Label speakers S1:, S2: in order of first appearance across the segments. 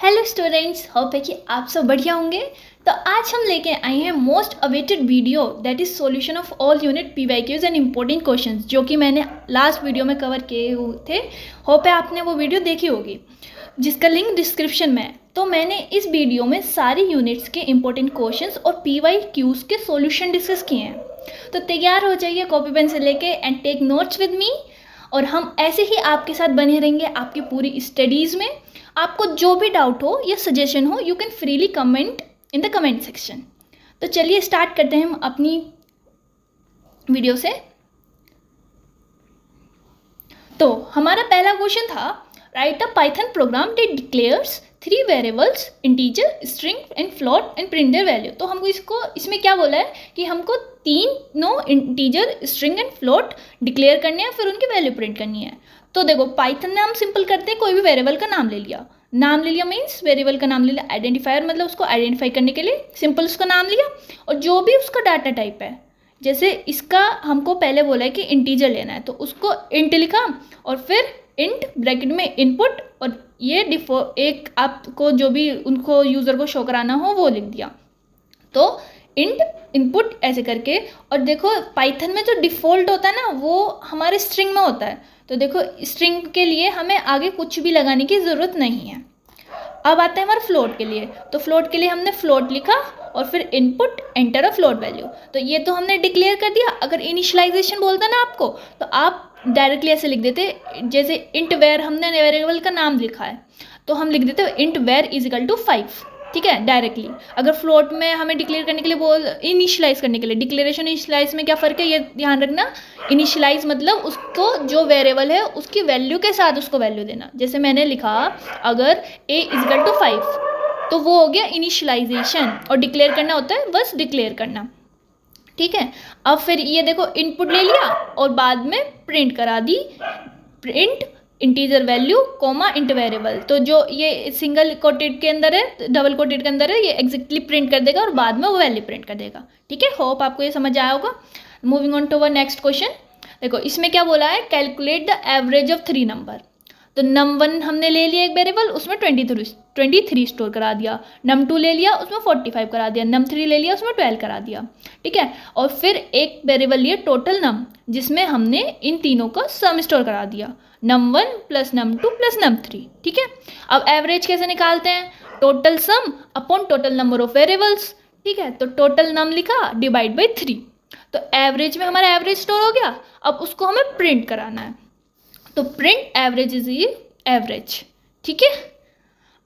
S1: Hello students, hope है कि आप सब बढ़िया होंगे। तो आज हम लेके आए हैं most awaited video that is solution of all unit PYQs and important questions, जो कि मैंने लास्ट वीडियो में कवर किए हुए थे। होप है आपने वो वीडियो देखी होगी, जिसका लिंक डिस्क्रिप्शन में है। तो मैंने इस वीडियो में सारी यूनिट्स के इम्पोर्टेंट क्वेश्चंस और पीवाईक्यूज के सॉल्यूशन डिस्कस किए हैं। तो तैयार हो जाइए कॉपी पेन से लेके and take notes with me, और हम ऐसे ही आपके साथ बने रहेंगे आपकी पूरी स्टडीज़ में। आपको जो भी डाउट हो या सजेशन हो, you can freely comment in the comment section. तो चलिए स्टार्ट करते हैं हम अपनी वीडियो से। तो हमारा पहला क्वेश्चन था, right a Python programme that declares 3 variables integer, string and float and print their value. तो हमको इसमें क्या बोला है कि हमको 3 integer, string and float declare करने हैं, फिर उनकी वैल्यू प्रिंट करनी है। तो देखो, पाइथन में हम सिंपल करते हैं, कोई भी वेरिएबल का नाम ले लिया मीन्स वेरिएबल का नाम ले लिया। आइडेंटिफायर मतलब उसको आइडेंटिफाई करने के लिए सिंपल उसका नाम लिया, और जो भी उसका डाटा टाइप है, जैसे इसका हमको पहले बोला है कि इंटीजर लेना है, तो उसको इंट लिखा, और फिर इंट ब्रैकेट में इनपुट, और ये एक आपको जो भी उनको यूज़र को शो कराना हो वो लिख दिया। तो इंट इनपुट ऐसे करके। और देखो, पाइथन में जो डिफ़ॉल्ट होता है ना, वो हमारे स्ट्रिंग में होता है। तो देखो, स्ट्रिंग के लिए हमें आगे कुछ भी लगाने की ज़रूरत नहीं है। अब आता है हमारे फ्लोट के लिए। तो फ्लोट के लिए हमने फ्लोट लिखा, और फिर input enter a float value. तो ये तो हमने डिक्लेयर कर दिया। अगर इनिशियलाइजेशन बोलता ना आपको, तो आप डायरेक्टली ऐसे लिख देते, जैसे इंट वेर हमने वेरिएबल का नाम लिखा है, तो हम लिख देते int var is equal to 5। ठीक है, डायरेक्टली। अगर फ्लोट में हमें डिक्लेयर करने के लिए इनिशियलाइज करने के लिए, डिक्लेरेशन इनिशियलाइज में क्या फ़र्क है ये ध्यान रखना। इनिशियलाइज मतलब उसको जो वेरिएबल है उसकी वैल्यू के साथ उसको वैल्यू देना। जैसे मैंने लिखा, अगर a इज इक्वल टू 5, तो वो हो गया इनिशियलाइजेशन। और डिक्लेयर करना होता है बस डिक्लेयर करना। ठीक है, अब फिर ये देखो, इनपुट ले लिया और बाद में प्रिंट करा दी, print integer value comma int variable. तो जो ये सिंगल कोटेड के अंदर है, डबल कोटेड के अंदर है, ये एग्जैक्टली प्रिंट कर देगा और बाद में वो वैल्यू प्रिंट कर देगा। ठीक है, होप आपको ये समझ आया होगा। Moving on to our next question. देखो, इसमें क्या बोला है, calculate the average of 3 number. तो num1 हमने ले लिया एक वेरिएबल, उसमें 23 स्टोर करा दिया। num2 ले लिया, उसमें 45 करा दिया। num3 ले लिया, उसमें 12 करा दिया। ठीक है, और फिर एक वेरिएबल लिए टोटल नम, जिसमें हमने इन तीनों का सम स्टोर करा दिया, num1 plus num2 plus num3। ठीक है, अब एवरेज कैसे निकालते हैं, total sum upon total number of variables. ठीक है, तो टोटल नम लिखा डिवाइड बाई 3, तो एवरेज में हमारा एवरेज स्टोर हो गया। अब उसको हमें प्रिंट कराना है, तो प्रिंट एवरेज इज एवरेज। ठीक है,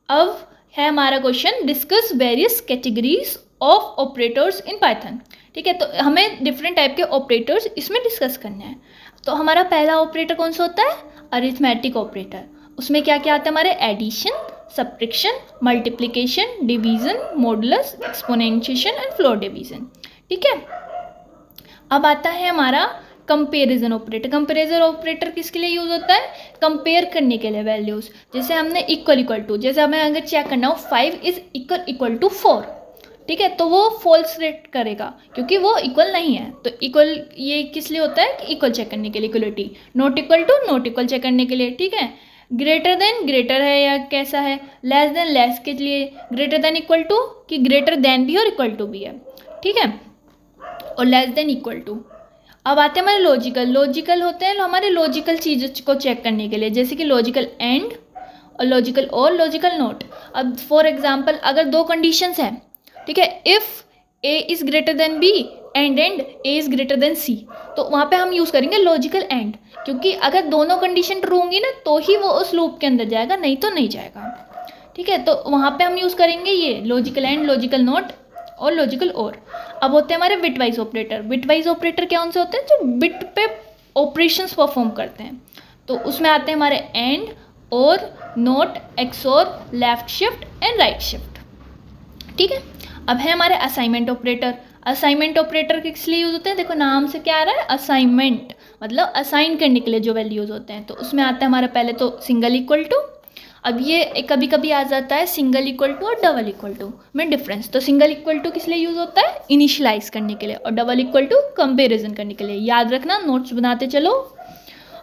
S1: अब है हमारा question, discuss various categories of operators in Python. ठीक है, तो हमें डिफरेंट टाइप के ऑपरेटर्स इसमें डिस्कस करने हैं। तो हमारा पहला ऑपरेटर कौन सा होता है, अरिथमेटिक ऑपरेटर। उसमें क्या क्या आता है हमारे, addition, subtraction, multiplication, division, modulus, exponentiation and floor division. ठीक है, अब आता है हमारा कंपेरिजन ऑपरेटर। कंपेरिजन ऑपरेटर किसके लिए यूज़ होता है, कंपेयर करने के लिए वैल्यूज़। जैसे हमने इक्वल टू, जैसे हमें अगर चेक करना हो 5 इज इक्वल टू 4, ठीक है, तो वो फॉल्स रेट करेगा क्योंकि वो इक्वल नहीं है। तो इक्वल ये किस लिए होता है कि इक्वल चेक करने के लिए, इक्वलिटी। नॉट इक्वल चेक करने के लिए। ठीक है, ग्रेटर देन ग्रेटर है या कैसा है, लेस देन लेस के लिए, ग्रेटर देन इक्वल टू कि ग्रेटर देन भी और इक्वल टू भी है। ठीक है, और लेस देन इक्वल टू। अब आते हैं हमारे लॉजिकल होते हैं हमारे लॉजिकल चीज़ों को चेक करने के लिए, जैसे कि लॉजिकल एंड और लॉजिकल नोट। अब फॉर एग्जांपल, अगर 2 कंडीशंस हैं, ठीक है, if A is greater than B and A is greater than C, तो वहाँ पे हम यूज़ करेंगे लॉजिकल एंड, क्योंकि अगर दोनों कंडीशन ट्रू होंगी ना, तो ही वो उस लूप के अंदर जाएगा, नहीं तो नहीं जाएगा। ठीक है, तो वहाँ पे हम यूज़ करेंगे ये लॉजिकल एंड, लॉजिकल नोट और लॉजिकल और। अब होते हैं हमारे बिटवाइज ऑपरेटर। बिटवाइज ऑपरेटर कौन से होते हैं, जो बिट पे ऑपरेशंस परफॉर्म करते हैं। तो उसमें आते हैं हमारे and, or, not, xor, left shift and right shift. ठीक है, अब है हमारे असाइनमेंट ऑपरेटर। असाइनमेंट ऑपरेटर किस लिए यूज़ होते हैं, देखो नाम से क्या आ रहा है, असाइनमेंट मतलब असाइन करने के लिए जो वैल्यूज़ होते हैं। तो उसमें आता है हमारा पहले तो सिंगल इक्वल टू। अब ये कभी कभी आ जाता है सिंगल इक्वल टू और डबल इक्वल टू में डिफरेंस। तो सिंगल इक्वल टू किस लिए यूज़ होता है, इनिशियलाइज करने के लिए, और डबल इक्वल टू कंपेरिजन करने के लिए। याद रखना, नोट्स बनाते चलो।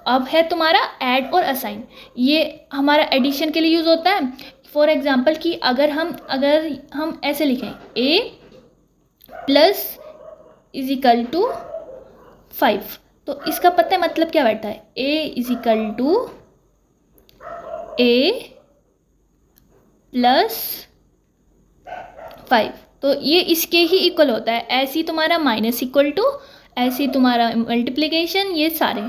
S1: अब है तुम्हारा ऐड और असाइन। ये हमारा एडिशन के लिए यूज़ होता है। फॉर एग्जांपल कि अगर हम ऐसे लिखें a plus is equal to 5, तो इसका पता है मतलब क्या बैठा है, a is equal to a plus 5, तो ये इसके ही इक्वल होता है। ऐसे ही तुम्हारा माइनस इक्वल टू, ऐसे ही तुम्हारा मल्टीप्लिकेशन, ये सारे,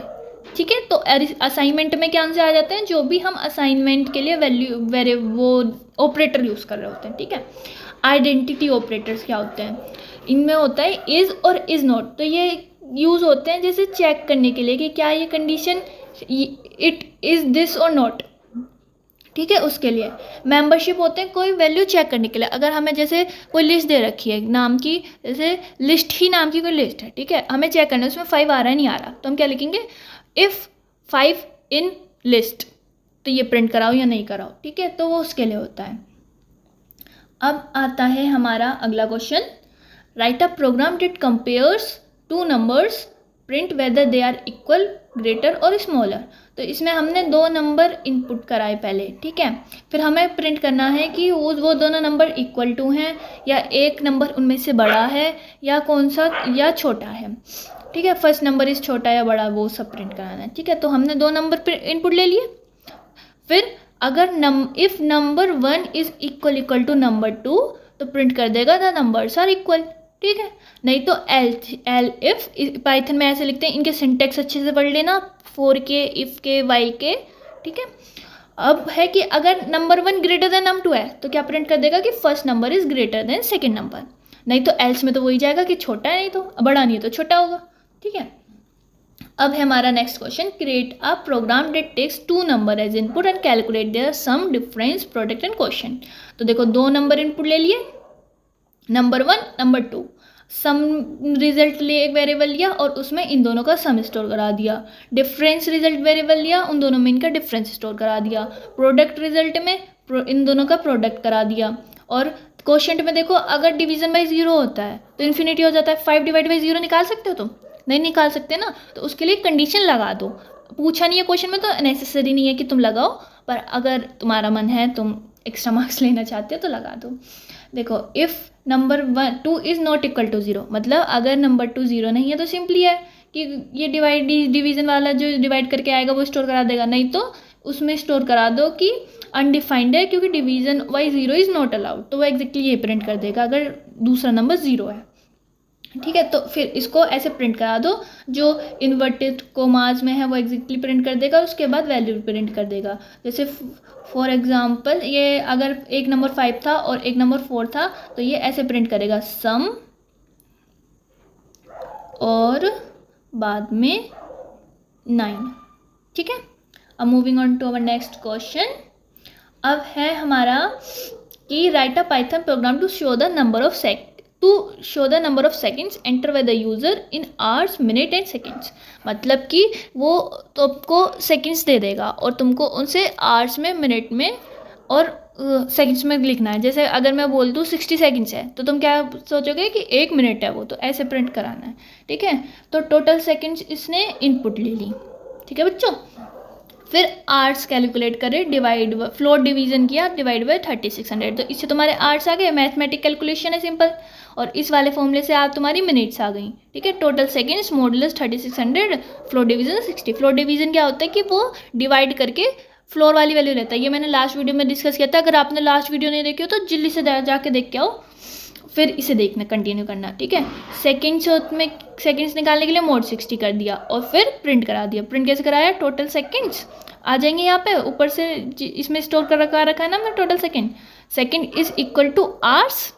S1: ठीक है। तो असाइनमेंट में क्या आंसर आ जाते हैं, जो भी हम असाइनमेंट के लिए वैल्यू वो ऑपरेटर यूज़ कर रहे होते हैं, ठीक है। आइडेंटिटी ऑपरेटर्स क्या होते हैं, इनमें होता है इज़ और इज़ नॉट, तो ये यूज़ होते हैं जैसे चेक करने के लिए कि क्या ये कंडीशन इट इज़ दिस और नॉट, ठीक है। उसके लिए मेंबरशिप होते हैं कोई वैल्यू चेक करने के लिए। अगर हमें जैसे कोई लिस्ट दे रखी है नाम की, जैसे लिस्ट ही नाम की कोई लिस्ट है, ठीक है, हमें चेक करना है उसमें 5 आ रहा है नहीं आ रहा, तो हम क्या लिखेंगे, इफ़ 5 इन लिस्ट, तो ये प्रिंट कराओ या नहीं कराओ, ठीक है। तो वो उसके लिए होता है। अब आता है हमारा अगला question, write a program that compares two numbers, print whether they are equal, greater or smaller. तो इसमें हमने 2 नंबर इनपुट कराए पहले, ठीक है। फिर हमें प्रिंट करना है कि वो दोनों नंबर इक्वल टू हैं, या एक नंबर उनमें से बड़ा है, या कौन सा, या छोटा है, ठीक है। फर्स्ट नंबर इस छोटा या बड़ा, वो सब प्रिंट कराना है, ठीक है। तो हमने 2 नंबर इनपुट ले लिए। फिर अगर if number 1 is equal to number 2, तो प्रिंट कर देगा द नंबर्स आर इक्वल, ठीक है। नहीं तो एल इफ़, पाइथन में ऐसे लिखते हैं, इनके सिंटेक्स अच्छे से पढ़ लेना, फॉर के, इफ़ के, वाइल के, ठीक है। अब है कि अगर नंबर 1 ग्रेटर देन नंबर 2 है, तो क्या प्रिंट कर देगा कि first number is greater then second number. नहीं तो एल्स में तो वही जाएगा कि छोटा है, नहीं तो बड़ा नहीं है तो छोटा होगा, ठीक है। अब है हमारा next question, create a program that takes 2 number as input and calculate their sum, difference, product and quotient. तो देखो 2 नंबर इनपुट ले लिए, नंबर 1 नंबर 2, सम रिजल्ट लिए, एक वेरिएबल लिया और उसमें इन दोनों का सम स्टोर करा दिया। डिफरेंस रिजल्ट वेरिएबल लिया, उन दोनों में इनका डिफरेंस स्टोर करा दिया। प्रोडक्ट रिजल्ट में इन दोनों का प्रोडक्ट करा दिया। और क्वोशंट में देखो, अगर डिवीजन बाई 0 होता है तो इन्फिनिटी हो जाता है। 5 डिवाइड बाई 0 निकाल सकते हो तुम, नहीं निकाल सकते ना, तो उसके लिए कंडीशन लगा दो। पूछा नहीं है क्वेश्चन में, तो नेसेसरी नहीं है कि तुम लगाओ, पर अगर तुम्हारा मन है, तुम एक्स्ट्रा मार्क्स लेना चाहते हो तो लगा दो। देखो, if number 2 is not equal to 0, मतलब अगर नंबर 2 0 नहीं है तो सिंपली है कि ये डिवीजन वाला जो डिवाइड करके आएगा वो स्टोर करा देगा। नहीं तो उसमें स्टोर करा दो कि अनडिफाइंड है, क्योंकि division by 0 is not allowed, तो वो एग्जैक्टली ये प्रिंट कर देगा अगर दूसरा नंबर 0 है, ठीक है। तो फिर इसको ऐसे प्रिंट करा दो, जो इन्वर्टेड कोमास में है वो एग्जैक्टली प्रिंट कर देगा, उसके बाद वैल्यू प्रिंट कर देगा। जैसे फॉर एग्जांपल, ये अगर एक नंबर 5 था और एक नंबर 4 था, तो ये ऐसे प्रिंट करेगा सम और बाद में 9, ठीक है। अब moving on to our next question, अब है हमारा कि write a Python program to show the number of seconds enter by the user in hours, minute and seconds. मतलब कि वो तुमको सेकेंड्स दे देगा और तुमको उनसे आवर्स में, मिनट में और सेकेंड्स में लिखना है। जैसे अगर मैं बोल दूँ 60 सेकेंड्स है, तो तुम क्या सोचोगे कि 1 मिनट है वो, तो ऐसे प्रिंट कराना है, ठीक है। तो टोटल सेकेंड्स इसने इनपुट ले ली, ठीक है बच्चों। फिर आर्ट्स कैलकुलेट करें, डिवाइड फ्लोट डिवीजन किया, डिवाइड बाई 3600, तो इससे तुम्हारे आर्ट्स आ गए। मैथमेटिक कैलकुलेशन है सिंपल, और इस वाले फॉर्मूले से आप तुम्हारी मिनट्स आ गई, ठीक है। Total seconds modulus 3600, float division 60। Float division क्या होता है कि वो डिवाइड करके फ्लोर वाली वैल्यू लेता है। ये मैंने लास्ट वीडियो में डिस्कस किया था, अगर आपने लास्ट वीडियो नहीं देखी हो तो जल्दी से जाके देख के आओ, फिर इसे देखना, कंटिन्यू करना, ठीक है। सेकेंड्स निकालने के लिए मोड 60 कर दिया और फिर प्रिंट करा दिया। प्रिंट कैसे कराया, टोटल सेकेंड्स आ जाएंगे यहाँ पे ऊपर से, इसमें स्टोर कर रखा है ना हमने total second is equal to hours,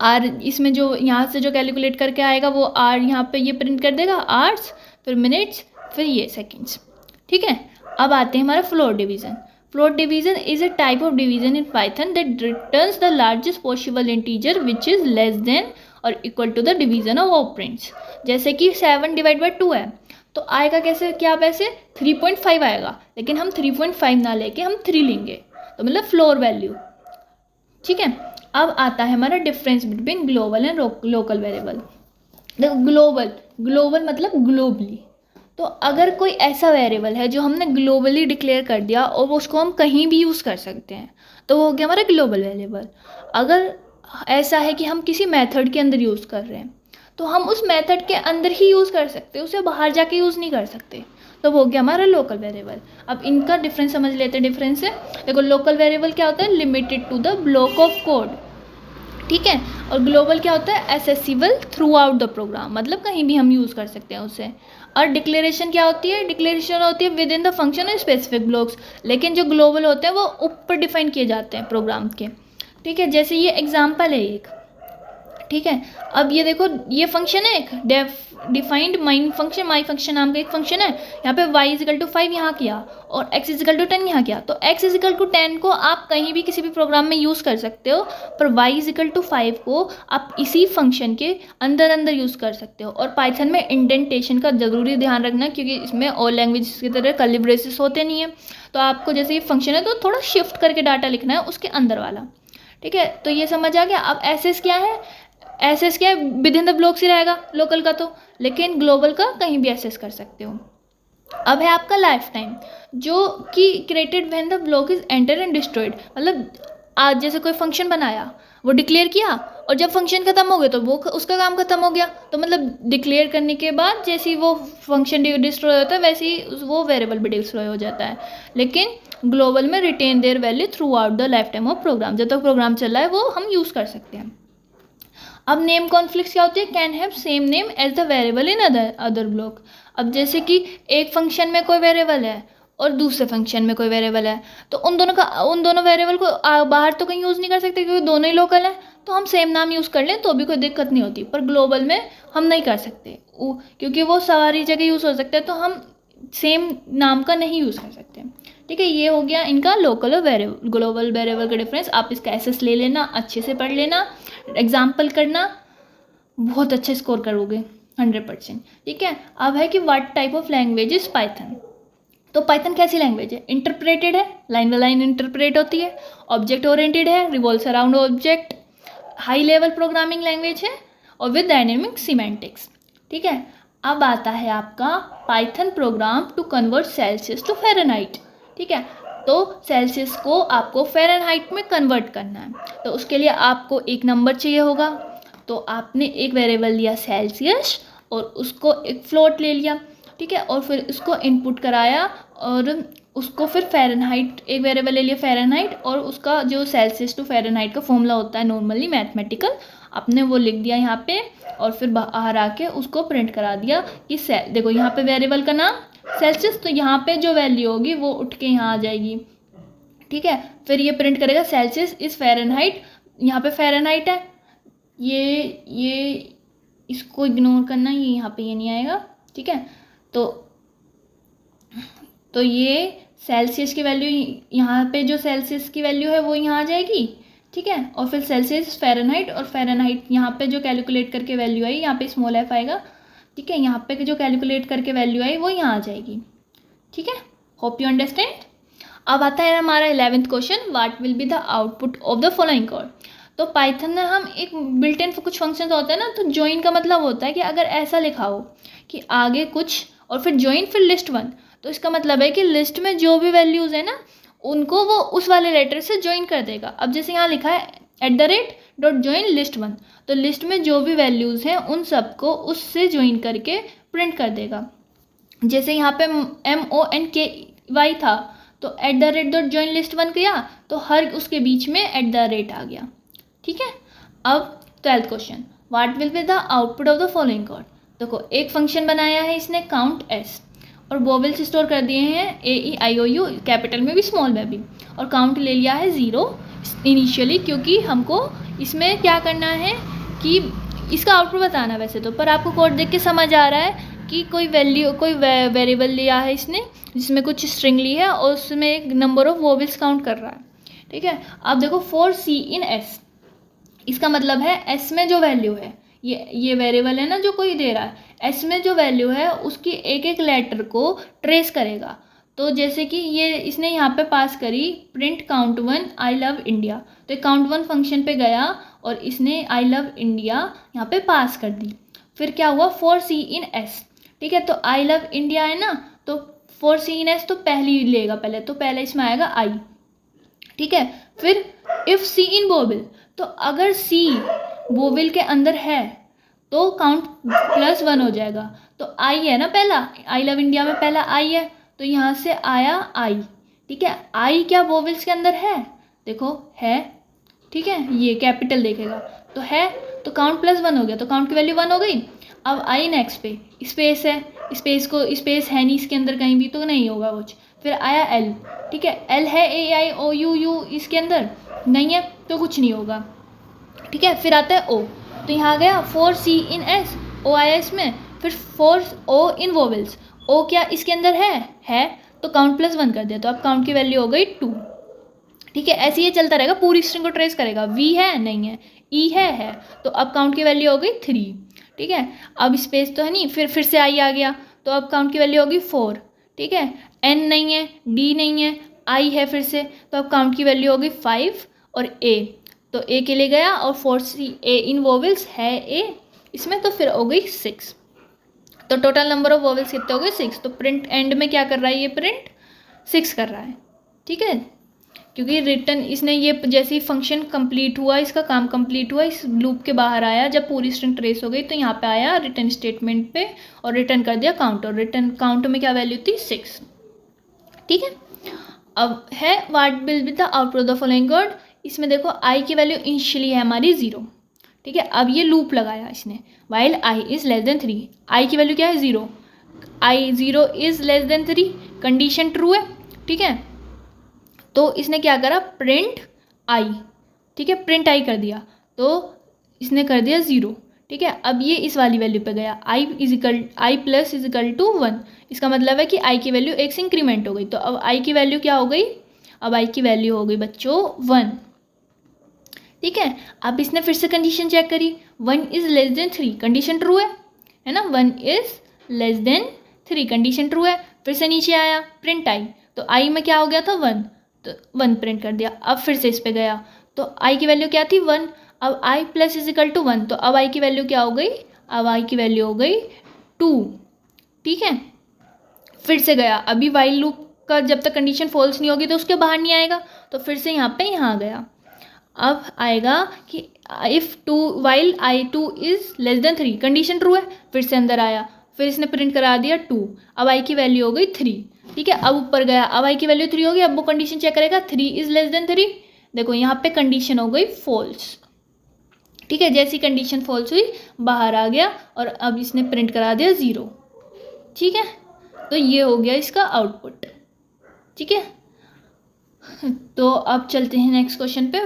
S1: आर इसमें जो यहाँ से जो कैलकुलेट करके आएगा वो आर यहाँ पे ये प्रिंट कर देगा, आर्स, फिर मिनट्स, फिर ये सेकेंड्स, ठीक है। अब आते हैं हमारा float division. Float division is a type of division in Python that returns the largest possible integer which is less than और equal to the division of operands. जैसे कि 7 डिवाइड बाई 2 है, तो आएगा कैसे, क्या वैसे 3.5 आएगा, लेकिन हम 3.5 ना लेके हम 3 लेंगे, तो मतलब फ्लोर वैल्यू, ठीक है। अब आता है हमारा difference between global and local variable. देखो ग्लोबल मतलब ग्लोबली, तो अगर कोई ऐसा वेरिएबल है जो हमने ग्लोबली डिक्लेयर कर दिया और वो उसको हम कहीं भी यूज़ कर सकते हैं, तो वो हो गया हमारा ग्लोबल वेरिएबल। अगर ऐसा है कि हम किसी मेथड के अंदर यूज़ कर रहे हैं, तो हम उस मेथड के अंदर ही यूज़ कर सकते हैं, उसे बाहर जाके यूज़ नहीं कर सकते, तो वो हो गया हमारा लोकल वेरिएबल। अब इनका डिफरेंस समझ लेते हैं। डिफरेंस है, देखो लोकल वेरिएबल क्या होता है, limited to the block of code, ठीक है। और ग्लोबल क्या होता है, accessible throughout the program, मतलब कहीं भी हम यूज़ कर सकते हैं उसे। और डिक्लेरेशन क्या होती है, डिक्लेरेशन होती है विद इन द फंक्शन और स्पेसिफिक ब्लॉक्स, लेकिन जो ग्लोबल होते हैं वो ऊपर डिफाइन किए जाते हैं प्रोग्राम के, ठीक है। जैसे ये एग्जाम्पल है एक, ठीक है। अब ये देखो, ये फंक्शन है एक डिफाइंड माइन फंक्शन, माई फंक्शन नाम का एक फंक्शन है। यहाँ पे y इजिकल टू 5 यहाँ किया और x इजिकल टू 10 यहाँ किया, तो x इजिकल टू 10 को आप कहीं भी किसी भी प्रोग्राम में यूज़ कर सकते हो, पर y इजिकल टू 5 को आप इसी फंक्शन के अंदर अंदर यूज़ कर सकते हो। और पाइथन में इंडेंटेशन का ज़रूरी ध्यान रखना, क्योंकि इसमें और लैंग्वेज की तरह कर्ली ब्रेसेस होते नहीं है, तो आपको जैसे ये फंक्शन है तो थोड़ा शिफ्ट करके डाटा लिखना है उसके अंदर वाला, ठीक है। तो ये समझ आ गया। अब एसेस क्या है, एसेस क्या है, विद इन द ब्लॉक्स ही रहेगा लोकल का तो, लेकिन ग्लोबल का कहीं भी एसेस कर सकते हो। अब है आपका लाइफ टाइम, जो कि created when the block is enter and destroyed, मतलब आज जैसे कोई फंक्शन बनाया, वो डिक्लेयर किया और जब फंक्शन खत्म हो गया तो वो उसका काम खत्म हो गया, तो मतलब डिक्लेयर करने के बाद जैसे ही वो फंक्शन डिस्ट्रॉय होता है वैसे ही वो वेरिएबल भी डिस्ट्रॉय हो जाता है। लेकिन ग्लोबल में retain their value throughout the lifetime of program, जब तक प्रोग्राम चल रहा है वो हम यूज़ कर सकते हैं। अब नेम कॉन्फ्लिक्ट्स क्या होती है, can have same name as the variable in other block. अब जैसे कि एक फंक्शन में कोई वेरिएबल है और दूसरे फंक्शन में कोई वेरिएबल है, तो उन दोनों वेरिएबल को बाहर तो कहीं यूज़ नहीं कर सकते क्योंकि दोनों ही लोकल हैं, तो हम सेम नाम यूज़ कर लें तो भी कोई दिक्कत नहीं होती। पर ग्लोबल में हम नहीं कर सकते क्योंकि वो सारी जगह यूज़ हो सकता है, तो हम सेम नाम का नहीं यूज़ कर सकते, ठीक है। ये हो गया इनका लोकल और ग्लोबल वेरिएबल का डिफरेंस। आप इसका एसेस ले लेना, अच्छे से पढ़ लेना, एग्जाम्पल करना, बहुत अच्छे स्कोर करोगे 100%, ठीक है। अब है कि what type of language is Python. तो पाइथन कैसी लैंग्वेज है, इंटरप्रेटेड है, लाइन बाय लाइन इंटरप्रेट होती है, ऑब्जेक्ट ओरिएंटेड है, revolves around object, high level programming language है और विद डायनेमिक सीमेंटिक्स, ठीक है। अब आता है आपका Python program to convert Celsius to Fahrenheit, ठीक है। तो सेल्सियस को आपको फ़ारेनहाइट में कन्वर्ट करना है, तो उसके लिए आपको एक नंबर चाहिए होगा। तो आपने एक वेरिएबल लिया सेल्सियस और उसको एक फ्लोट ले लिया, ठीक है, और फिर उसको इनपुट कराया और उसको फिर फ़ारेनहाइट, एक वेरिएबल ले लिया फ़ारेनहाइट और उसका जो सेल्सियस टू फ़ारेनहाइट का फॉर्मूला होता है नॉर्मली मैथमेटिकल, आपने वो लिख दिया यहाँ पे और फिर बाहर आके उसको प्रिंट करा दिया कि देखो यहाँ पे वेरिएबल का नाम सेल्सियस, तो यहाँ पे जो वैल्यू होगी वो उठ के यहाँ आ जाएगी, ठीक है। फिर ये प्रिंट करेगा सेल्सियस इस फ़ारेनहाइट, यहाँ पे फ़ारेनहाइट है, ये इसको इग्नोर करना, ये यहाँ पे ये नहीं आएगा, ठीक है। तो ये सेल्सियस की वैल्यू, यहाँ पे जो सेल्सियस की वैल्यू है वो यहाँ आ जाएगी, ठीक है। और फिर सेल्सियस फ़ारेनहाइट और फ़ारेनहाइट यहाँ पे जो कैलकुलेट करके वैल्यू आई यहाँ पे स्मॉल f आएगा, ठीक है। यहाँ पे जो कैलकुलेट करके वैल्यू आई वो यहाँ आ जाएगी, ठीक है। Hope you understand. अब आता है हमारा 11th question, what will be the output of the following code. तो पाइथन में हम एक बिल्ट इन कुछ फंक्शंस होते हैं ना, तो ज्वाइन का मतलब होता है कि अगर ऐसा लिखा हो कि आगे कुछ और फिर ज्वाइन फिर लिस्ट 1, तो इसका मतलब है कि लिस्ट में जो भी वैल्यूज़ है ना उनको वो उस वाले लेटर से ज्वाइन कर देगा। अब जैसे यहाँ लिखा है @.join list1, तो लिस्ट में जो भी वैल्यूज़ हैं उन सबको उससे ज्वाइन करके प्रिंट कर देगा। जैसे यहाँ पे MONKY था तो @.join list1 किया तो हर उसके बीच में @ आ गया, ठीक है। अब 12th question, what will be the output of the following code. देखो एक फंक्शन बनाया है इसने काउंट s और वोवेल्स स्टोर कर दिए हैं AEIOU, कैपिटल में भी स्मॉल में भी, और काउंट ले लिया है 0 इनिशियली, क्योंकि हमको इसमें क्या करना है कि इसका आउटपुट बताना वैसे तो, पर आपको कोड देख के समझ आ रहा है कि कोई वेरिएबल लिया है इसने जिसमें कुछ स्ट्रिंग ली है और उसमें एक नंबर ऑफ वोवेल्स काउंट कर रहा है, ठीक है। अब देखो 4C in S, इसका मतलब है S में जो वैल्यू है, ये वेरिएबल है ना जो कोई दे रहा है, S में जो वैल्यू है उसकी एक एक लेटर को ट्रेस करेगा। तो जैसे कि ये इसने यहाँ पे पास करी print count 1 I love India, तो काउंट 1 फंक्शन पे गया और इसने आई लव इंडिया यहाँ पे पास कर दी। फिर क्या हुआ 4C in S, ठीक है। तो आई लव इंडिया है ना, तो फॉर सी इन एस तो पहली लेगा पहले, तो पहले इसमें आएगा आई, ठीक है। फिर इफ़ सी इन वोवेल, तो अगर सी वोवेल के अंदर है तो काउंट +1 हो जाएगा। तो आई है ना पहला, आई लव इंडिया में पहला आई है, तो यहाँ से आया आई, ठीक है। आई क्या वोवेल्स के अंदर है, देखो है, ठीक है, ये कैपिटल देखेगा तो है, तो काउंट +1 हो गया, तो काउंट की वैल्यू 1 हो गई। अब आई नेक्स्ट पे स्पेस है, स्पेस है नहीं इसके अंदर कहीं भी, तो नहीं होगा कुछ। फिर आया एल, ठीक है, एल है AIOU इसके अंदर नहीं है, तो कुछ नहीं होगा, ठीक है। फिर आता है ओ, तो यहाँ आ गया फॉर सी इन एस, ओ आया इसमें। फिर फॉर ओ इन वोवेल्स, ओ क्या इसके अंदर है, तो काउंट +1 कर दिया, तो अब काउंट की वैल्यू हो गई 2, ठीक है। ऐसे ये चलता रहेगा, पूरी स्ट्रिंग को ट्रेस करेगा। वी है नहीं है, ई है, तो अब काउंट की वैल्यू हो गई 3, ठीक है। अब स्पेस तो है नहीं, फिर से आई आ गया, तो अब काउंट की वैल्यू होगी 4, ठीक है। एन नहीं है, डी नहीं है, आई है फिर से, तो अब काउंट की वैल्यू होगी 5 और ए, तो ए के लिए गया, और 4 सी ए इन वोवेल्स है ए इसमें, तो फिर हो गई 6। तो टोटल नंबर ऑफ वोवेल्स कितने हो गए 6। तो प्रिंट एंड में क्या कर रहा है, ये प्रिंट 6 कर रहा है, ठीक है। क्योंकि रिटर्न इसने ये जैसे ही फंक्शन कंप्लीट हुआ, इसका काम कंप्लीट हुआ, इस लूप के बाहर आया, जब पूरी स्ट्रिंग ट्रेस हो गई तो यहाँ पे आया रिटर्न स्टेटमेंट पे और रिटर्न कर दिया काउंट, और रिटर्न काउंट में क्या वैल्यू थी 6, ठीक है। अब है what will be the output of the following code, इसमें देखो आई की वैल्यू इनिशियली है हमारी 0, ठीक है। अब ये लूप लगाया इसने, while I is less than 3, आई की वैल्यू क्या है 0, आई 0 is less than 3, condition true है, ठीक है। तो इसने क्या करा, प्रिंट आई, ठीक है, प्रिंट आई कर दिया, तो इसने कर दिया 0, ठीक है। अब ये इस वाली वैल्यू पे गया, आई प्लस इज इक्वल टू 1, इसका मतलब है कि आई की वैल्यू 1 से इंक्रीमेंट हो गई, तो अब आई की वैल्यू क्या हो गई, अब आई की वैल्यू हो गई बच्चों 1, ठीक है। अब इसने फिर से कंडीशन चेक करी, 1 is less than 3, condition true है ना, 1 is less than 3, condition true है। फिर से नीचे आया, प्रिंट आई, तो आई में क्या हो गया था 1, तो 1 प्रिंट कर दिया। अब फिर से इस पे गया, तो आई की वैल्यू क्या थी 1, अब आई प्लस इज इक्वल टू 1, तो अब आई की वैल्यू क्या हो गई, अब आई की वैल्यू हो गई 2, ठीक है। फिर से गया, अभी वाइल लूप का जब तक कंडीशन फॉल्स नहीं होगी तो उसके बाहर नहीं आएगा, तो फिर से यहाँ पे यहाँ गया। अब आएगा कि if while I2 is less than 3, condition true है, फिर से अंदर आया, फिर इसने प्रिंट करा दिया 2, अब आई की वैल्यू हो गई 3, ठीक है। अब ऊपर गया, अब आई की वैल्यू 3 होगी, अब वो कंडीशन चेक करेगा 3 इज़ लेस देन 3, देखो यहाँ पे कंडीशन हो गई फॉल्स, ठीक है। जैसी कंडीशन फॉल्स हुई बाहर आ गया, और अब इसने प्रिंट करा दिया 0, ठीक है। तो ये हो गया इसका आउटपुट, ठीक है। तो अब चलते हैं नेक्स्ट क्वेश्चन पे।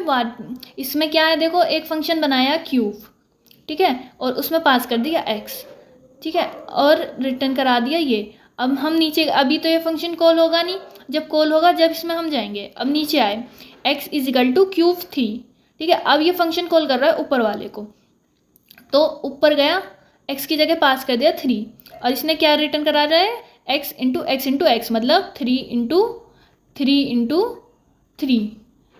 S1: इसमें क्या है, देखो एक फंक्शन बनाया क्यूब, ठीक है, और उसमें पास कर दिया x, ठीक है, और रिटर्न करा दिया ये। अब हम नीचे, अभी तो ये फंक्शन कॉल होगा नहीं, जब कॉल होगा जब इसमें हम जाएंगे। अब नीचे आए x is equal two cube 3, ठीक है। अब ये फंक्शन कॉल कर रहा है ऊपर वाले को, तो ऊपर गया, x की जगह पास कर दिया 3, और इसने क्या रिटर्न करा रहा है, x इंटू x, मतलब 3 इंटू 3,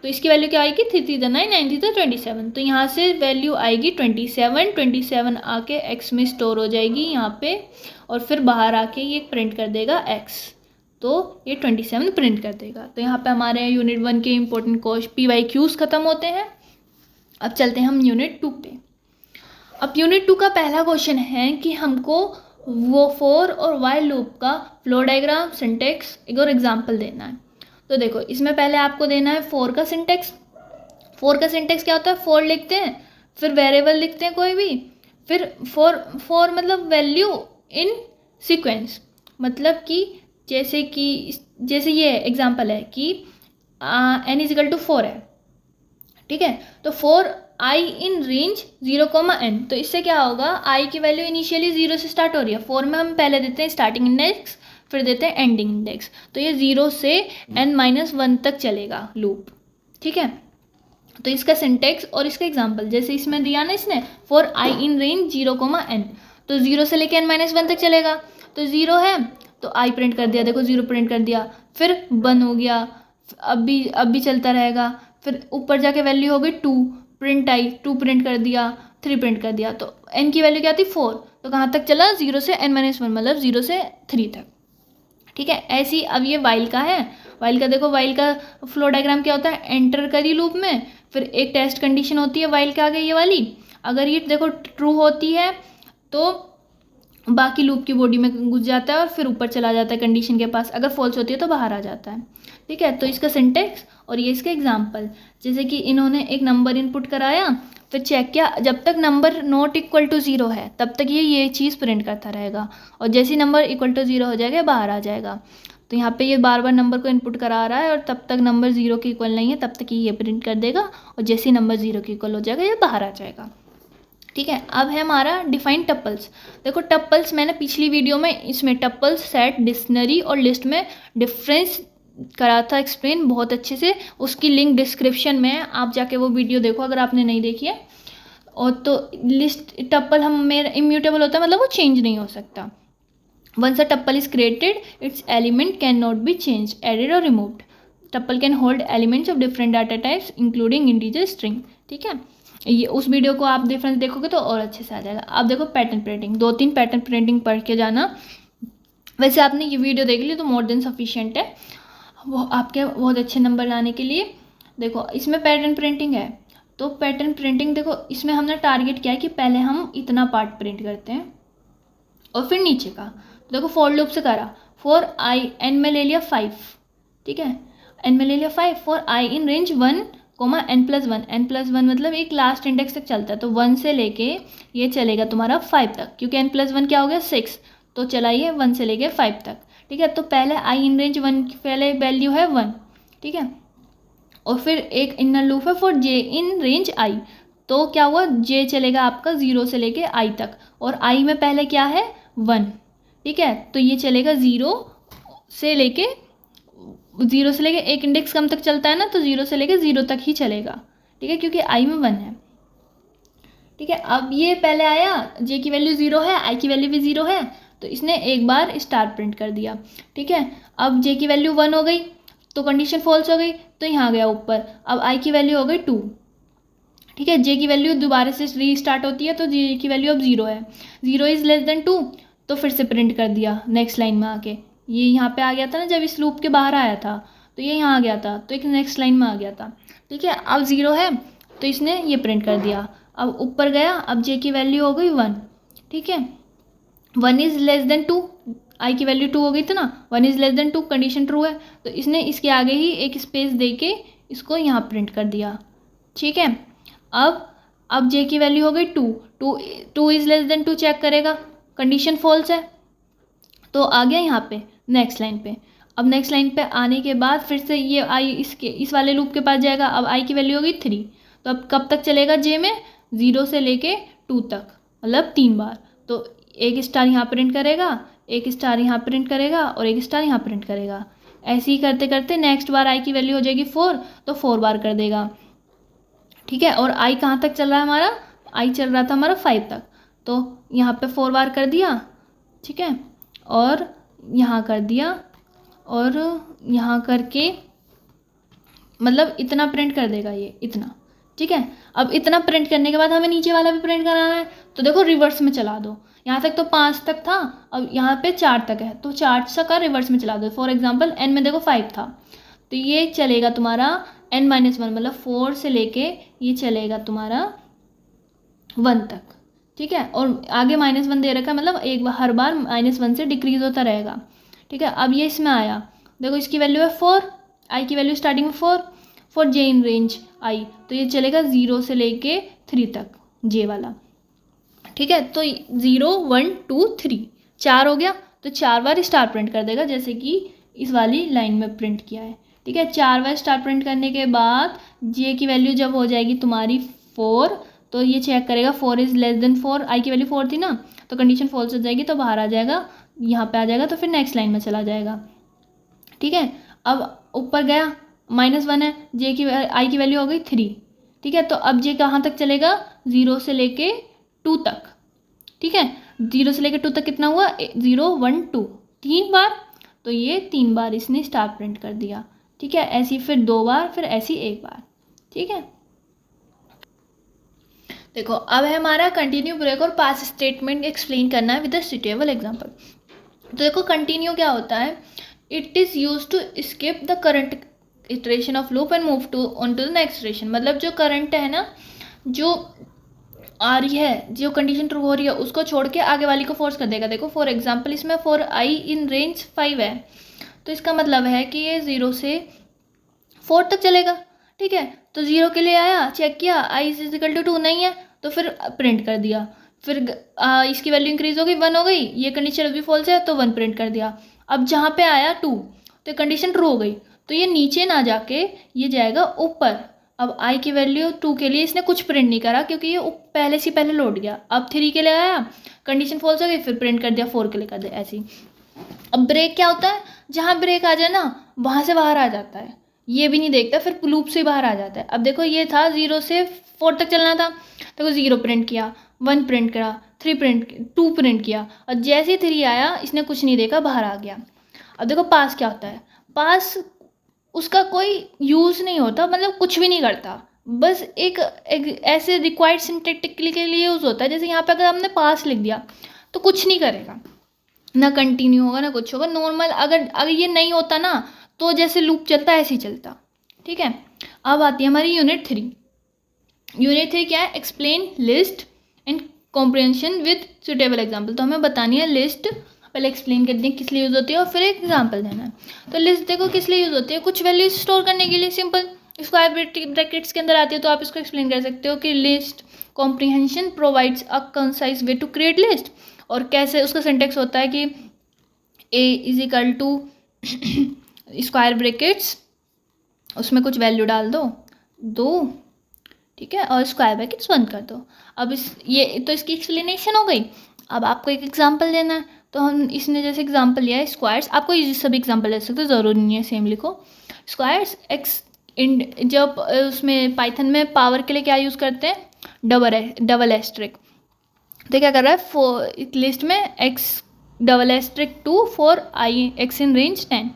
S1: तो इसकी वैल्यू क्या आएगी, 3 3 9 9 3 27, तो यहाँ से वैल्यू आएगी 27 आके x में स्टोर हो जाएगी यहाँ पे, और फिर बाहर आके ये प्रिंट कर देगा x, तो ये 27 प्रिंट कर देगा। तो यहाँ पे हमारे यूनिट 1 के इंपॉर्टेंट PYQs ख़त्म होते हैं। अब चलते हैं हम यूनिट 2 पे। अब यूनिट 2 का पहला क्वेश्चन है कि हमको वो फॉर और वाइल लूप का फ्लो डायग्राम, सिंटेक्स, एक और एग्जाम्पल देना है। तो देखो इसमें पहले आपको देना है फॉर का सिंटेक्स। फॉर का सिंटेक्स क्या होता है, फॉर लिखते हैं, फिर वेरिएबल लिखते हैं कोई भी, फिर फॉर मतलब वैल्यू इन सीक्वेंस, मतलब कि जैसे ये एग्जांपल है कि n इज इक्वल टू 4 है, ठीक है। तो for i in range 0, n, तो इससे क्या होगा, i की वैल्यू इनिशियली 0 से स्टार्ट हो रही है। फॉर में हम पहले देते हैं स्टार्टिंग इंडेक्स, फिर देते हैं एंडिंग इंडेक्स, तो ये 0 से n-1 तक चलेगा लूप, ठीक है। तो इसका सिंटेक्स और इसका एग्जांपल, जैसे इसमें दिया ना इसने for i in range 0, n, तो 0 से लेके n-1 तक चलेगा। तो 0 है तो i प्रिंट कर दिया, देखो 0 प्रिंट कर दिया, फिर 1 हो गया, अब भी चलता रहेगा, फिर ऊपर जाके वैल्यू हो गई 2, प्रिंट आई 2 प्रिंट कर दिया, 3 प्रिंट कर दिया। तो n की वैल्यू क्या थी 4, तो कहाँ तक चला 0 से n-1 मतलब 0 से 3 तक। ठीक है, ऐसी अब ये वाइल का है। वाइल का देखो, वाइल का फ्लो डायग्राम क्या होता है, एंटर करी लूप में, फिर एक टेस्ट कंडीशन होती है वाइल के आगे ये वाली, अगर ये देखो ट्रू होती है तो बाकी लूप की बॉडी में घुस जाता है और फिर ऊपर चला जाता है कंडीशन के पास, अगर फॉल्स होती है तो बाहर आ जाता है। ठीक है, तो इसका सिंटेक्स और ये इसका एग्जाम्पल, जैसे कि इन्होंने एक नंबर इनपुट कराया, फिर चेक किया, जब तक नंबर नॉट इक्वल टू 0 है तब तक ये चीज़ प्रिंट करता रहेगा, और जैसे ही नंबर इक्वल टू 0 हो जाएगा बाहर आ जाएगा। तो यहाँ पे ये बार बार नंबर को इनपुट करा रहा है, और तब तक नंबर 0 के इक्वल नहीं है तब तक ये प्रिंट कर देगा, और जैसे ही नंबर 0 के इक्वल हो जाएगा ये बाहर आ जाएगा। ठीक है, अब है हमारा डिफाइन टप्पल्स। देखो टप्पल्स मैंने पिछली वीडियो में इसमें टप्पल्स, सेट, डिक्शनरी और लिस्ट में डिफरेंस करा था एक्सप्लेन बहुत अच्छे से, उसकी लिंक डिस्क्रिप्शन में है, आप जाके वो वीडियो देखो अगर आपने नहीं देखी है। और तो लिस्ट टप्पल हम मेरा इम्यूटेबल होता है, मतलब वो चेंज नहीं हो सकता। Once a tuple is created its element can not be change, added और removed. Tuple can hold elements of different data types including integer, string. ठीक है, ये उस वीडियो को आप डिफरेंस देखोगे तो और अच्छे से आ जाएगा। अब देखो पैटर्न प्रिंटिंग, 2-3 पैटर्न प्रिंटिंग पढ़ के जाना। वैसे आपने ये वीडियो देख ली तो मोर देन सफिशिएंट है वो आपके बहुत अच्छे नंबर लाने के लिए। देखो इसमें पैटर्न प्रिंटिंग है, तो पैटर्न प्रिंटिंग देखो इसमें हमने टारगेट किया है कि पहले हम इतना पार्ट प्रिंट करते हैं और फिर नीचे का। तो देखो फॉर लूप से करा, फॉर आई एन में ले लिया 5, ठीक है, एन में ले लिया 5, for I in range 1, n+1, n+1 मतलब एक लास्ट इंडेक्स तक चलता है, तो 1 से लेके ये चलेगा तुम्हारा 5 तक, क्योंकि n+1 क्या हो गया 6, तो चलाइए 1 से लेके 5 तक। ठीक है, तो पहले आई इन रेंज 1 की पहले वैल्यू है 1, ठीक है, और फिर एक इनर लूप है for J in range I, तो क्या हुआ जे चलेगा आपका 0 से लेके आई तक, और आई में पहले क्या है 1, ठीक है, तो ये चलेगा 0 से लेके एक इंडेक्स कम तक चलता है ना, तो 0 से लेके 0 तक ही चलेगा। ठीक है, क्योंकि आई में 1 है। ठीक है, अब ये पहले आया, जे की वैल्यू 0 है, आई की वैल्यू भी 0 है, तो इसने एक बार स्टार प्रिंट कर दिया। ठीक है, अब जे की वैल्यू 1 हो गई तो कंडीशन फॉल्स हो गई, तो यहाँ गया ऊपर, अब आई की वैल्यू हो गई 2। ठीक है, जे की वैल्यू दोबारा से रीस्टार्ट होती है, तो जे की वैल्यू अब 0 है, 0 इज़ लेस देन 2, तो फिर से प्रिंट कर दिया नेक्स्ट लाइन में आके। ये यहाँ पे आ गया था ना जब इस लूप के बाहर आया था, तो ये यहाँ आ गया था, तो एक नेक्स्ट लाइन में आ गया था। ठीक है, अब 0 है तो इसने ये प्रिंट कर दिया। अब ऊपर गया, अब जे की वैल्यू हो गई 1, ठीक है, 1 इज़ लेस देन 2, आई की वैल्यू 2 हो गई थी ना, 1 is less than 2 condition true है, तो इसने इसके आगे ही एक स्पेस दे के इसको यहाँ प्रिंट कर दिया। ठीक है, अब जे की वैल्यू हो गई 2 इज़ लेस देन 2 चेक करेगा, कंडीशन फॉल्स है, तो आ गया यहाँ पे नेक्स्ट लाइन पे। अब नेक्स्ट लाइन पे आने के बाद फिर से ये आई इस वाले लूप के पास जाएगा, अब आई की वैल्यू होगी 3, तो अब कब तक चलेगा जे में 0 से लेके 2 तक, मतलब 3 बार, तो एक स्टार यहाँ प्रिंट करेगा, एक स्टार यहाँ प्रिंट करेगा और एक स्टार यहाँ प्रिंट करेगा। ऐसे ही करते करते नेक्स्ट बार आई की वैल्यू हो जाएगी 4, तो 4 बार कर देगा। ठीक है, और आई कहाँ तक चल रहा है हमारा, आई चल रहा था हमारा 5 तक, तो यहाँ पे 4 बार कर दिया। ठीक है, और यहाँ कर दिया, और यहाँ करके मतलब इतना प्रिंट कर देगा ये इतना। ठीक है, अब इतना प्रिंट करने के बाद हमें नीचे वाला भी प्रिंट कराना है, तो देखो रिवर्स में चला दो, यहाँ तक तो 5 तक था, अब यहाँ पे 4 तक है, तो 4 का रिवर्स में चला दो। फॉर एग्जांपल n में देखो 5 था, तो ये चलेगा तुम्हारा n-1 मतलब 4 से लेके ये चलेगा तुम्हारा 1 तक। ठीक है, और आगे -1 दे रखा है, मतलब एक बार हर बार -1 से डिक्रीज होता रहेगा। ठीक है, अब ये इसमें आया, देखो इसकी वैल्यू है 4, आई की वैल्यू स्टार्टिंग में 4, for J in range I, तो ये चलेगा 0 से लेके 3 तक जे वाला। ठीक है, तो 0 1 2 3 4 हो गया, तो 4 बार स्टार प्रिंट कर देगा, जैसे कि इस वाली लाइन में प्रिंट किया है। ठीक है, 4 बार स्टार प्रिंट करने के बाद जे की वैल्यू जब हो जाएगी तुम्हारी 4, तो ये चेक करेगा 4 इज़ लेस देन 4, आई की वैल्यू 4 थी ना, तो कंडीशन फॉल्स हो जाएगी, तो बाहर आ जाएगा, यहाँ पे आ जाएगा, तो फिर नेक्स्ट लाइन में चला जाएगा। ठीक है, अब ऊपर गया -1 है, जे की आई की वैल्यू हो गई 3। ठीक है, तो अब जे कहाँ तक चलेगा 0 से लेके 2 तक। ठीक है, 0 से लेके 2 तक कितना हुआ 0 1 2 3 बार, तो ये 3 बार इसने स्टार प्रिंट कर दिया। ठीक है, ऐसी फिर 2 बार, फिर ऐसी 1 बार। ठीक है, देखो अब है हमारा कंटिन्यू, ब्रेक और पास स्टेटमेंट एक्सप्लेन करना है विद अ सुटेबल एग्जांपल। तो देखो कंटिन्यू क्या होता है, it is use to skip the current iteration of loop and move to on to the next iteration. मतलब जो करंट है ना, जो आ रही है, जो कंडीशन ट्रू हो रही है, उसको छोड़ के आगे वाली को फोर्स कर देगा। देखो फॉर एग्जांपल इसमें फॉर आई इन रेंज 5 है, तो इसका मतलब है कि ये 0 से 4 तक चलेगा। ठीक है, तो 0 के लिए आया, चेक किया आई इज इक्वल टू 2 नहीं है, तो फिर प्रिंट कर दिया। फिर इसकी वैल्यू इंक्रीज हो गई, 1 हो गई, ये कंडीशन अभी फॉल्स है तो 1 प्रिंट कर दिया। अब जहाँ पे आया 2 तो कंडीशन ट्रू हो गई, तो ये नीचे ना जाके ये जाएगा ऊपर। अब आई की वैल्यू 2 के लिए इसने कुछ प्रिंट नहीं करा क्योंकि ये पहले से पहले लौट गया। अब 3 के लिए आया, कंडीशन फॉल्स हो गई, फिर प्रिंट कर दिया, 4 के लिए कर दिया, ऐसे ही। अब ब्रेक क्या होता है, जहाँ ब्रेक आ जाए ना वहाँ से बाहर आ जाता है, ये भी नहीं देखता, फिर लूप से बाहर आ जाता है। अब देखो ये था 0 से 4 तक चलना था, देखो 0 प्रिंट किया, 1 प्रिंट करा, 2 प्रिंट किया, और जैसे ही 3 आया इसने कुछ नहीं देखा, बाहर आ गया। अब देखो पास क्या होता है, पास उसका कोई यूज़ नहीं होता, मतलब कुछ भी नहीं करता, बस एक ऐसे रिक्वायर्ड सिंटैक्टिकली के लिए यूज़ होता है। जैसे यहाँ पे अगर हमने पास लिख दिया तो कुछ नहीं करेगा, ना कंटिन्यू होगा ना कुछ होगा, नॉर्मल। अगर ये नहीं होता ना तो जैसे लूप चलता है ऐसे ही चलता। ठीक है, अब आती है हमारी यूनिट 3। यूनिट 3 क्या है, explain list and comprehension with suitable example. तो हमें बतानी है लिस्ट, पहले एक्सप्लेन कर दें किस लिए यूज़ होती है और फिर एक एग्जाम्पल देना है। तो लिस्ट देखो किस लिए यूज़ होती है, कुछ वैल्यूज स्टोर करने के लिए, सिंपल स्क्वायर ब्रैकेट्स के अंदर आती है, तो आप इसको एक्सप्लेन कर सकते हो कि list comprehension provides a concise way to create list. और कैसे उसका सिंटेक्स होता है कि A is equal to square brackets, उसमें कुछ वैल्यू डाल दो, ठीक है, और स्क्वायर ब्रैकेट्स बंद कर दो। अब ये तो इसकी एक्सप्लेनेशन हो गई। अब आपको एक एग्जांपल देना है, तो हम इसने जैसे एग्जांपल लिया है स्क्वायर्स, आपको ये सभी एग्जांपल ले सकते हो, ज़रूरी नहीं है सेम लिखो। स्क्वायर्स एक्स इन, जब उसमें पाइथन में पावर के लिए क्या यूज़ करते हैं, डबल एस्ट्रिक। तो क्या कर रहा है, फोर लिस्ट में x double asterisk 2 for i x in range 10।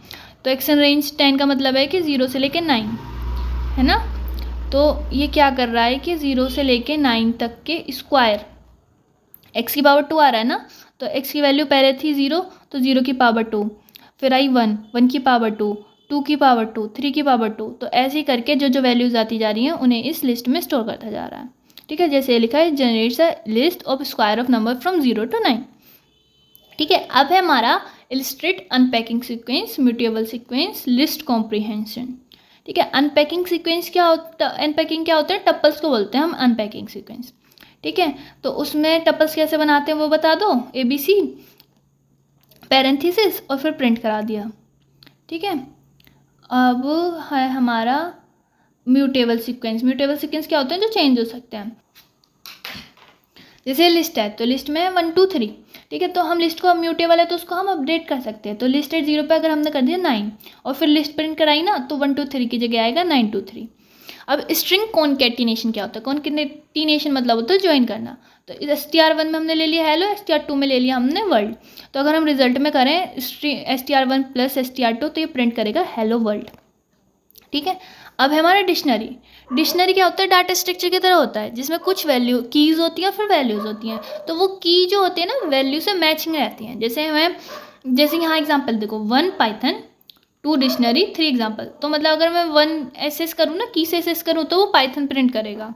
S1: तो एक्स इन रेंज 10 का मतलब है कि 0 से लेके 9 है ना। तो ये क्या कर रहा है कि 0 से लेके 9 तक के स्क्वायर, एक्स की पावर 2 आ रहा है ना, तो एक्स की वैल्यू पहले थी 0, तो 0 की पावर 2, फिर आई 1 की पावर 2, 2 की पावर 2, 3 की पावर 2। तो ऐसे ही करके जो जो वैल्यूज़ आती जा रही हैं उन्हें इस लिस्ट में स्टोर करता जा रहा है। ठीक है, जैसे लिखा है generates a list of square of number from 0 to 9। ठीक है, अब है हमारा illustrate unpacking sequence, mutable sequence, list comprehension. ठीक है, अनपैकिंग सीक्वेंस क्या होता है, अनपैकिंग क्या होता है, टप्पल्स को बोलते हैं हम अनपैकिंग सीक्वेंस। ठीक है, तो उसमें टप्पल्स कैसे बनाते हैं वो बता दो, ABC पैरेंथेसिस और फिर प्रिंट करा दिया। ठीक है, अब है हमारा म्यूटेबल सीक्वेंस। म्यूटेबल सीक्वेंस क्या होते हैं, जो चेंज हो सकते हैं। जैसे लिस्ट है तो लिस्ट में 1 2 3, ठीक है, तो हम लिस्ट को म्यूटेबल है तो उसको हम अपडेट कर सकते हैं। तो लिस्ट एट 0 पे अगर हमने कर दिया 9 और फिर लिस्ट प्रिंट कराई ना, तो 1 2 3 की जगह आएगा 9 2 3। अब स्ट्रिंग कॉन्कैटिनेशन क्या होता है, कॉन्कैटिनेशन मतलब होता है ज्वाइन करना। तो str1 में हमने ले लिया हेलो, str2 में ले लिया हमने वर्ल्ड। तो अगर हम रिजल्ट में करें str1 प्लस str2 तो ये प्रिंट करेगा हेलो वर्ल्ड। ठीक है, अब है हमारा डिक्शनरी। डिक्शनरी क्या होता है, डाटा स्ट्रक्चर की तरह होता है, जिसमें कुछ वैल्यू कीज़ होती हैं फिर वैल्यूज़ होती हैं। तो वो की जो होती है ना वैल्यू से मैचिंग रहती हैं। जैसे यहाँ एग्जांपल देखो, 1 पाइथन, 2 डिक्शनरी, 3 एग्जांपल। तो मतलब अगर मैं 1 एसेस करूँ ना, की से एसेस करूँ, तो वो पाइथन प्रिंट करेगा।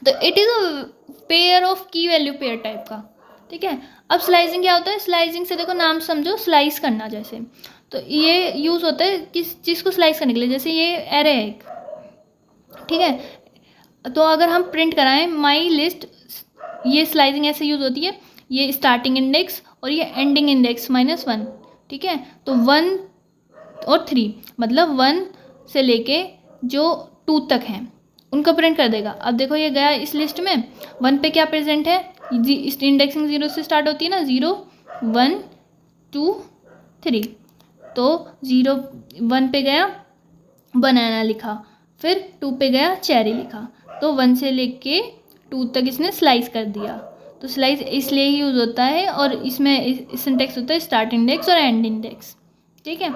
S1: तो it is a pair of की वैल्यू पेयर टाइप का। ठीक है, अब स्लाइसिंग क्या होता है, स्लाइसिंग से देखो नाम समझो, स्लाइस करना जैसे। तो ये यूज़ होता है किस चीज़ को स्लाइस करने के लिए, जैसे ये एरे है एक, ठीक है, तो अगर हम प्रिंट कराएं माई लिस्ट, ये स्लाइसिंग ऐसे यूज़ होती है, ये स्टार्टिंग इंडेक्स और ये एंडिंग इंडेक्स -1। ठीक है, तो 1 और 3 मतलब 1 से लेके जो 2 तक हैं उनको प्रिंट कर देगा। अब देखो ये गया इस लिस्ट में, 1 पे क्या प्रेजेंट है, इस इंडेक्सिंग 0 से स्टार्ट होती है ना, 0 1 2 3। तो 0 1 पे गया बनाना लिखा, फिर 2 पे गया चेरी लिखा। तो 1 से लेके 2 तक इसने स्लाइस कर दिया। तो स्लाइस इसलिए ही यूज़ होता है, और इसमें सिंटेक्स होता है स्टार्ट इंडेक्स और एंड इंडेक्स। ठीक है,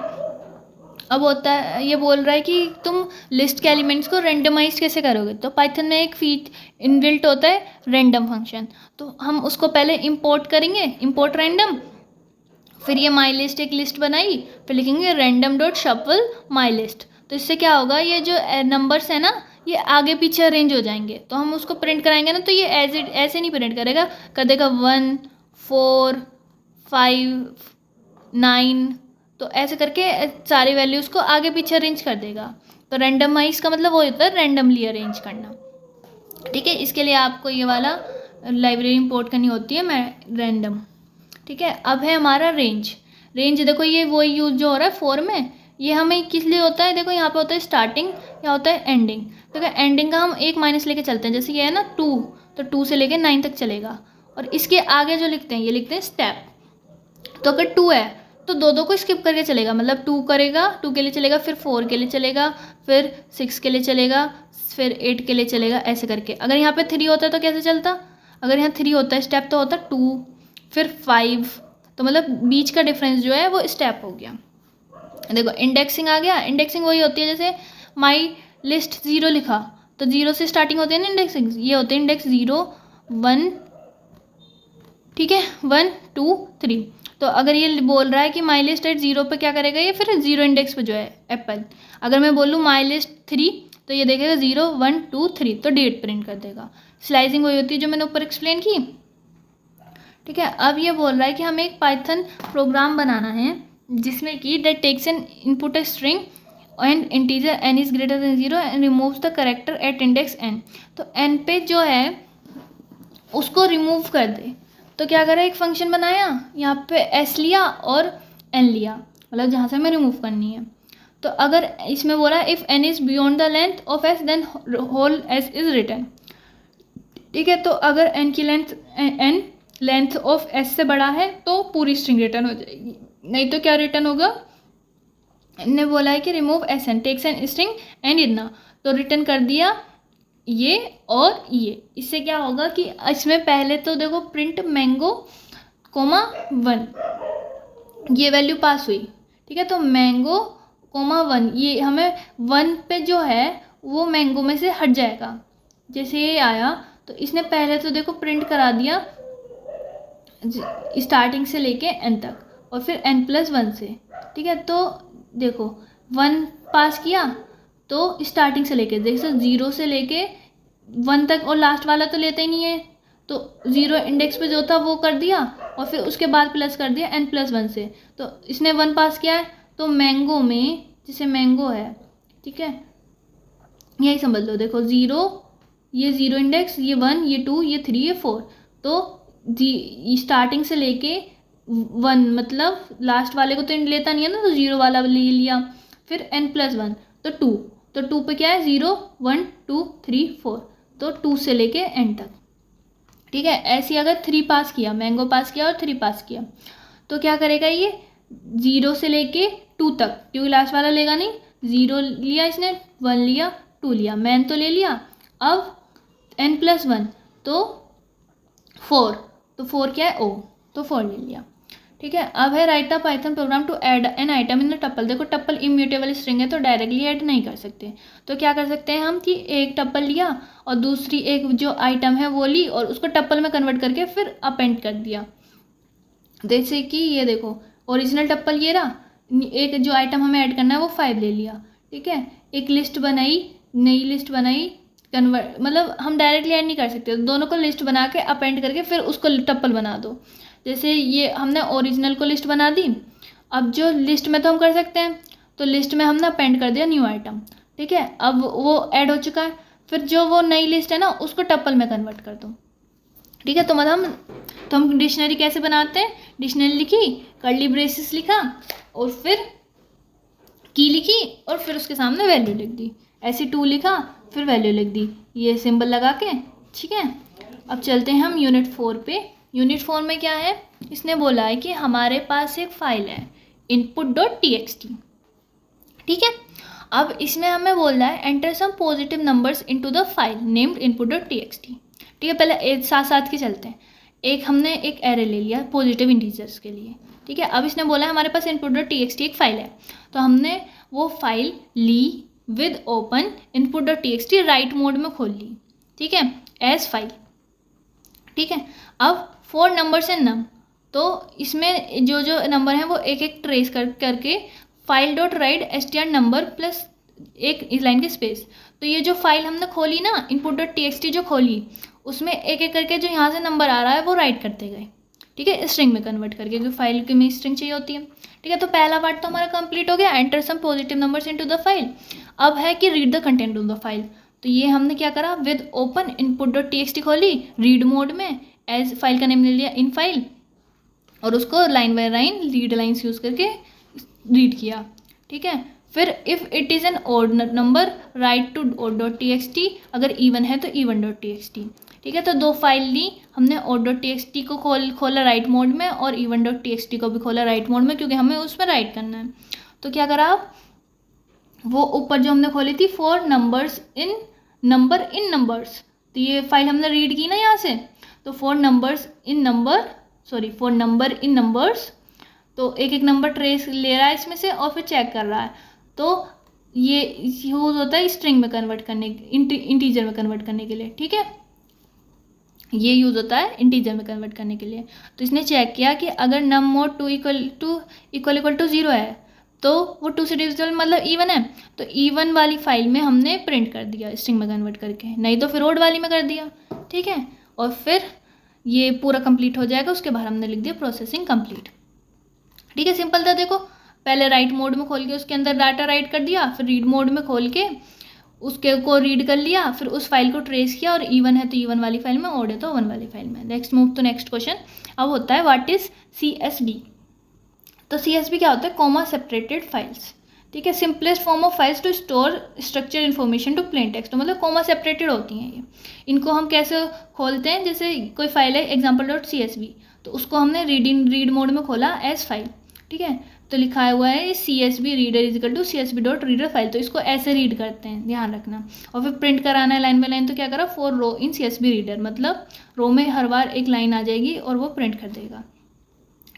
S1: अब होता है, ये बोल रहा है कि तुम लिस्ट के एलिमेंट्स को रेंडमाइज कैसे करोगे। तो पाइथन में एक फीट इनबिल्ट होता है रैंडम फंक्शन, तो हम उसको पहले इंपोर्ट करेंगे, इंपोर्ट रैंडम। फिर ये माई लिस्ट एक लिस्ट बनाई, फिर लिखेंगे random dot shuffle my list. तो इससे क्या होगा, ये जो नंबर्स है ना ये आगे पीछे अरेंज हो जाएंगे। तो हम उसको प्रिंट कराएंगे ना, तो ये एज इट ऐसे नहीं प्रिंट करेगा, कर देगा 1 4 5 9, तो ऐसे करके सारी वैल्यूज़ को आगे पीछे अरेंज कर देगा। तो रैंडमाइज का मतलब वो होता है रैंडमली अरेंज करना। ठीक है, इसके लिए आपको ये वाला लाइब्रेरी इंपोर्ट करनी होती है मैं रैंडम। ठीक है, अब है हमारा रेंज। रेंज देखो ये वही यूज जो हो रहा है फॉर में, ये हमें किस लिए होता है, देखो यहाँ पे होता है स्टार्टिंग, यहाँ होता है एंडिंग। देखो एंडिंग का हम एक माइनस लेके चलते हैं, जैसे ये है ना 2, तो 2 से लेके 9 तक चलेगा। और इसके आगे जो लिखते हैं ये लिखते हैं स्टेप। तो अगर 2 है तो दो को स्किप करके चलेगा, मतलब 2 करेगा, 2 के लिए चलेगा, फिर 4 के लिए चलेगा, फिर 6 के लिए चलेगा, फिर 8 के लिए चलेगा, ऐसे करके। अगर यहाँ पे 3 होता है तो कैसे चलता, अगर यहाँ 3 होता है स्टेप तो होता 2 फिर 5, तो मतलब बीच का डिफरेंस जो है वो स्टेप हो गया। देखो इंडेक्सिंग आ गया, इंडेक्सिंग वही होती है जैसे माई लिस्ट 0 लिखा तो 0 से स्टार्टिंग होती है ना इंडेक्सिंग, ये होते हैं इंडेक्स 0 1, ठीक है 1 2 3। तो अगर ये बोल रहा है कि माई लिस्ट एट 0 पे क्या करेगा, ये फिर 0 इंडेक्स पे जो है एप्पल। अगर मैं बोलूँ माई लिस्ट 3 तो ये देखेगा 0 1 2 3, तो डेट प्रिंट कर देगा। स्लाइसिंग वही होती है जो मैंने ऊपर एक्सप्लेन की। ठीक है, अब ये बोल रहा है कि हमें एक पाइथन प्रोग्राम बनाना है जिसमें कि that takes an input a string and integer n is greater than 0 and removes the character at index n। तो n पे जो है उसको रिमूव कर दे। तो क्या करा, एक फंक्शन बनाया, यहाँ पे s लिया और n लिया, मतलब जहाँ से हमें रिमूव करनी है। तो अगर इसमें बोला if n is beyond the length of s then whole s is return. ठीक है, तो अगर n की लेंथ ऑफ s से बड़ा है तो पूरी स्ट्रिंग रिटर्न हो जाएगी, नहीं तो क्या रिटर्न होगा, ने बोला है कि remove s n takes an string and इतना, तो रिटर्न कर दिया ये और ये। इससे क्या होगा कि इसमें पहले तो देखो प्रिंट मैंगो कोमा 1, ये वैल्यू पास हुई। ठीक है, तो मैंगो कोमा 1, ये हमें 1 पे जो है वो मैंगो में से हट जाएगा। जैसे ये आया तो इसने पहले तो देखो प्रिंट करा दिया स्टार्टिंग से लेके एन तक और फिर n+1 से। ठीक है, तो देखो 1 पास किया तो स्टार्टिंग से लेके देखो 0 से लेके 1 तक, और लास्ट वाला तो लेता ही नहीं है, तो 0 इंडेक्स पे जो था वो कर दिया और फिर उसके बाद प्लस कर दिया n+1 से। तो इसने 1 पास किया है, तो मैंगो में जैसे मैंगो है, ठीक है यही समझ लो, देखो 0 ये 0 इंडेक्स, ये 1 ये 2 ये 3 ये 4, तो स्टार्टिंग से लेके 1 मतलब लास्ट वाले को तो लेता नहीं है ना, तो 0 वाला ले लिया, फिर n+1 तो 2, तो 2 पे क्या है 0 1 2 3 4, तो 2 से लेके n तक। ठीक है, ऐसे अगर 3 पास किया, मैंगो पास किया और 3 पास किया, तो क्या करेगा ये 0 से लेके 2 तक, क्योंकि लास्ट वाला लेगा नहीं, 0 लिया इसने, 1 लिया 2 लिया, मैन तो ले लिया, अब n+1 तो 4, तो 4 क्या है ओ, तो 4 ले लिया। ठीक है, अब है write a Python program to add an item in the tuple. देखो टप्पल इम्यूटेबल स्ट्रिंग है तो डायरेक्टली ऐड नहीं कर सकते, तो क्या कर सकते हैं हम कि एक टप्पल लिया और दूसरी एक जो आइटम है वो ली और उसको टप्पल में कन्वर्ट करके फिर अपेंड कर दिया। जैसे कि ये देखो ओरिजिनल टप्पल ये रहा, एक जो आइटम हमें ऐड करना है वो 5 ले लिया। ठीक है, एक लिस्ट बनाई, नई लिस्ट बनाई, कन्वर्ट मतलब हम डायरेक्टली ऐड नहीं कर सकते, दोनों को लिस्ट बना के अपेंड करके फिर उसको टप्पल बना दो। जैसे ये हमने ओरिजिनल को लिस्ट बना दी, अब जो लिस्ट में तो हम कर सकते हैं, तो लिस्ट में हमने अपेंड कर दिया न्यू आइटम। ठीक है, अब वो ऐड हो चुका है, फिर जो वो नई लिस्ट है ना उसको टप्पल में कन्वर्ट कर दो। ठीक है, तो मतलब हम डिक्शनरी कैसे बनाते हैं, डिक्शनरी लिखी, कर्ली ब्रेसेस लिखा और फिर की लिखी और फिर उसके सामने वैल्यू लिख दी, ऐसे 2 लिखा फिर वैल्यू लिख दी, ये सिंबल लगा के। ठीक है, अब चलते हैं हम यूनिट 4 पे। यूनिट 4 में क्या है, इसने बोला है कि हमारे पास एक फाइल है input.txt। ठीक है, अब इसमें हमें बोल रहा है enter some positive numbers into the file named input.txt। ठीक है, पहले साथ साथ के चलते हैं। एक हमने एक एरे ले लिया पॉजिटिव इंटीजर्स के लिए। ठीक है, अब इसने बोला है हमारे पास input.txt एक फाइल है, तो हमने वो फाइल ली with open input dot t x t write mode में खोल ली, ठीक है, एज फाइल, ठीक है। अब 4 नंबर्स एंड नम, तो इसमें जो जो नंबर हैं वो एक एक ट्रेस करके file dot right S T R number plus एक इस लाइन के स्पेस। तो ये जो फाइल हमने खोली ना, input dot t x T जो खोली, उसमें एक एक करके जो यहाँ से नंबर आ रहा है वो राइट करते गए, ठीक है, स्ट्रिंग में कन्वर्ट करके, क्योंकि फाइल के में स्ट्रिंग चाहिए होती है, ठीक है। तो पहला पार्ट तो हमारा कंप्लीट हो गया, enter some positive numbers into the file. अब है कि read the content of the file. तो ये हमने क्या करा, with open input dot t x t खोली रीड मोड में, एज फाइल का नेम ले लिया इन फाइल, और उसको line by line read lines use करके रीड किया, ठीक है। फिर if it is an odd number write to odd dot t x T, अगर इवन है तो even dot t x T, ठीक है। तो 2 फाइल ली हमने, odd dot t x T को खोला राइट मोड में और even dot t x T को भी खोला राइट मोड में, क्योंकि हमें उसमें राइट करना है। तो क्या करा आप, वो ऊपर जो हमने खोली थी 4 नंबर्स इन नंबर्स, तो ये फाइल हमने रीड की ना यहाँ से, तो 4 नंबर इन नंबर्स, तो एक एक नंबर ट्रेस ले रहा है इसमें से और फिर चेक कर रहा है। तो ये यूज़ होता है स्ट्रिंग में कन्वर्ट करने, इंटीजर में कन्वर्ट करने के लिए, ठीक है। ये यूज़ होता है इंटीजर में कन्वर्ट करने के लिए। तो इसने चेक किया कि अगर नम मोड 2 इक्वल टू 0 है तो वो 2 से डिविजिबल मतलब इवन है, तो इवन वाली फाइल में हमने प्रिंट कर दिया स्ट्रिंग में कन्वर्ट करके, नहीं तो फिर ओड वाली में कर दिया, ठीक है। और फिर ये पूरा कंप्लीट हो जाएगा, उसके बाद हमने लिख दिया प्रोसेसिंग कंप्लीट, ठीक है। सिंपल था, देखो पहले राइट मोड में खोल के उसके अंदर डाटा राइट कर दिया, फिर रीड मोड में खोल के उसके को रीड कर लिया, फिर उस फाइल को ट्रेस किया, और इवन है तो इवन वाली फाइल में, ओड है तो वन वाली फाइल में। Next move to next question. अब होता है व्हाट इज CSV। तो CSV क्या होता है, कॉमा सेपरेटेड फाइल्स, ठीक है। Simplest form of files to store structure information to plain text, तो मतलब कॉमा सेपरेटेड होती हैं ये। इनको हम कैसे खोलते हैं, जैसे कोई फाइल है example.csv, तो उसको हमने रीड मोड में खोला एज फाइल, ठीक है। तो लिखा हुआ है CSV reader is equal to CSV dot reader file, तो इसको ऐसे रीड करते हैं, ध्यान रखना। और फिर प्रिंट कराना है लाइन बाय लाइन, तो क्या करा, 4 रो इन CSV रीडर, मतलब रो में हर बार एक लाइन आ जाएगी और वो प्रिंट कर देगा,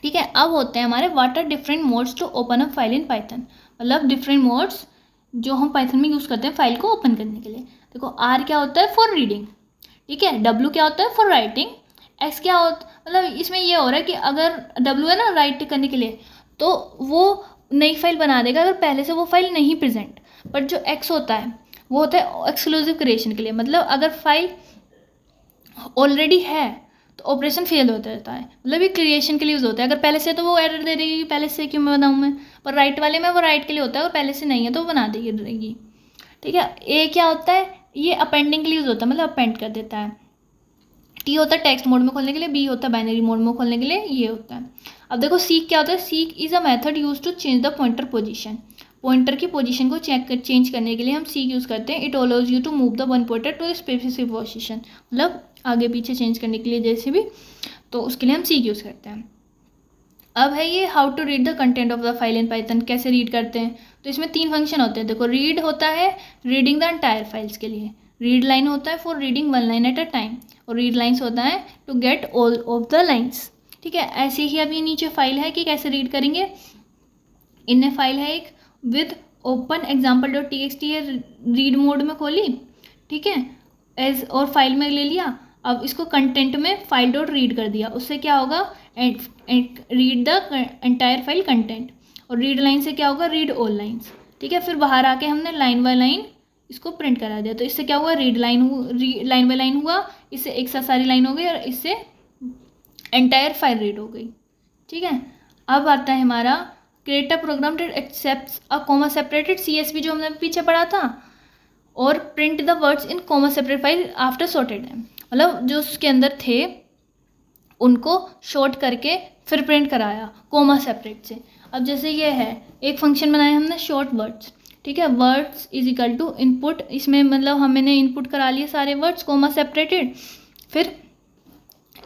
S1: ठीक है। अब होते हैं हमारे what are different modes to open a file in Python, मतलब डिफरेंट मोड्स जो हम पाइथन में यूज़ करते हैं फाइल को ओपन करने के लिए। देखो R क्या होता है, फॉर रीडिंग, ठीक है। W क्या होता है, फॉर राइटिंग। X क्या होता, मतलब इसमें ये हो रहा है कि अगर W है ना राइट करने के लिए, तो वो नई फाइल बना देगा अगर पहले से वो फाइल नहीं प्रेजेंट। बट जो X होता है वो होता है एक्सक्लूसिव क्रिएशन के लिए, मतलब अगर फाइल ऑलरेडी है तो ऑपरेशन फेल होता रहता है, मतलब ये क्रिएशन के लिए यूज़ होता है। अगर पहले से तो वो एरर दे देगी, पहले से क्यों मैं बनाऊँ मैं, पर राइट वाले में वो राइट के लिए होता है, और पहले से नहीं है तो वो बना देगी, ठीक है। ए क्या होता है, ये अपेंडिंग के लिए यूज़ होता है, मतलब अपेंड कर देता है। T होता है टेक्स्ट मोड में खोलने के लिए, B होता है बाइनरी मोड में खोलने के लिए, ये होता है। अब देखो सीक क्या होता है, seek is a method use to change the pointer position, pointer की पोजीशन को चेंज करने के लिए हम सीक यूज़ करते हैं। It allows you to move the one pointer to specific position, मतलब आगे पीछे चेंज करने के लिए जैसे भी, तो उसके लिए हम सीक यूज़ करते हैं। अब है ये how to read the content of the file in Python, कैसे रीड करते हैं। तो इसमें 3 फंक्शन होते हैं। देखो रीड होता है रीडिंग द एंटायर फाइल्स के लिए, रीड लाइन होता है for reading 1 line at a time, और रीड लाइन्स होता है to get all of the lines, ठीक है। ऐसे ही अभी नीचे फाइल है कि कैसे रीड करेंगे। इनने फाइल है एक विद ओपन example.txt है, रीड मोड में खोली, ठीक है, एज और फाइल में ले लिया। अब इसको कंटेंट में फाइल डॉट रीड कर दिया, उससे क्या होगा, read the entire file content, और रीड लाइन से क्या होगा, रीड ऑल लाइन्स, ठीक है। फिर बाहर आके हमने लाइन बाय लाइन इसको प्रिंट करा दिया, तो इससे क्या हुआ, लाइन बाय लाइन हुआ, इससे एक साथ सारी लाइन हो गई, और इससे एंटायर फाइल रीड हो गई, ठीक है। अब आता है हमारा create a program that accepts a comma separated CSV, जो हमने पीछे पढ़ा था, और print the words in comma separate file after sorted है, मतलब जो उसके अंदर थे उनको शॉर्ट करके फिर प्रिंट कराया कॉमा सेपरेट से। अब जैसे ये है, एक फंक्शन बनाया हमने शॉर्ट वर्ड्स, ठीक है, words is equal to input, इसमें मतलब हमने इनपुट करा लिए सारे वर्ड्स कॉमा सेपरेटेड, फिर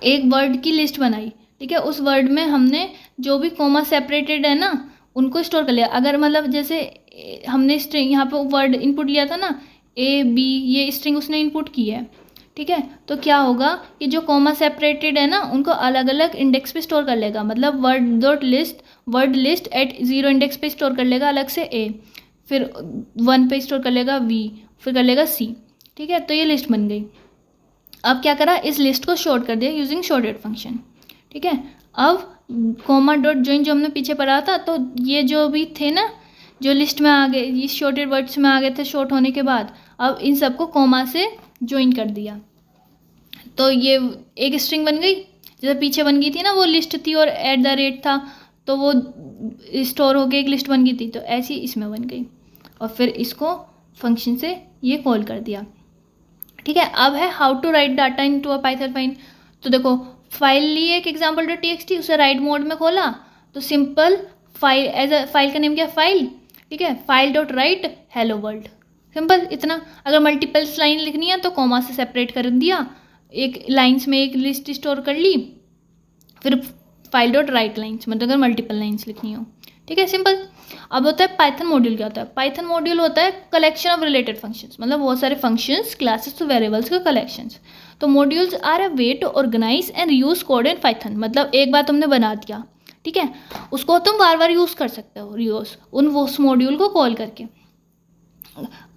S1: एक वर्ड की लिस्ट बनाई, ठीक है। उस वर्ड में हमने जो भी कॉमा सेपरेटेड है ना उनको स्टोर कर लिया। अगर मतलब जैसे हमने स्ट्रिंग यहाँ पे वर्ड इनपुट लिया था ना A B, ये स्ट्रिंग उसने इनपुट की है, ठीक है। तो क्या होगा कि जो कॉमा सेपरेटेड है ना उनको अलग अलग इंडेक्स पे स्टोर कर लेगा, मतलब वर्ड लिस्ट एट 0 इंडेक्स पे स्टोर कर लेगा अलग से A, फिर 1 पे स्टोर कर लेगा V, फिर कर लेगा C। ठीक है, तो ये लिस्ट बन गई। अब क्या करा, इस लिस्ट को शॉर्ट कर दिया यूजिंग शॉर्टेड फंक्शन। ठीक है, अब कॉमा डॉट जॉइन जो हमने पीछे पढ़ा था, तो ये जो भी थे ना, जो लिस्ट में आ गए, ये शॉर्टेड वर्ड्स में आ गए थे शॉर्ट होने के बाद, अब इन सबको कॉमा से ज्वाइन कर दिया, तो ये एक स्ट्रिंग बन गई। जैसे पीछे बन गई थी ना, वो लिस्ट थी और @ था, तो वो स्टोर होके एक लिस्ट बन गई थी, तो ऐसी इसमें बन गई। और फिर इसको फंक्शन से ये कॉल कर दिया। ठीक है, अब है how to write data in to a Python file. तो देखो, फाइल ली एक example.txt, उसे राइट मोड में खोला, तो simple file as a file का नेम क्या, फाइल। ठीक है, file dot write hello world, simple इतना। अगर मल्टीपल्स लाइन लिखनी है तो कॉमा से सेपरेट कर दिया, एक लाइन्स में एक लिस्ट स्टोर कर ली, फिर फाइल डॉट राइट लाइन्स, मतलब अगर मल्टीपल लाइन्स लिखनी हो। ठीक है, सिंपल। अब होता है पाइथन मॉड्यूल। क्या होता है पाइथन मॉड्यूल? होता है कलेक्शन ऑफ रिलेटेड फंक्शंस, मतलब बहुत सारे फंक्शंस, क्लासेस तो वेरिएबल्स का कलेक्शंस। तो modules are a way to organize and use code in Python, मतलब एक बार तुमने बना दिया, ठीक है, उसको तुम बार बार यूज़ कर सकते हो, रीयूज उस मॉड्यूल को कॉल करके।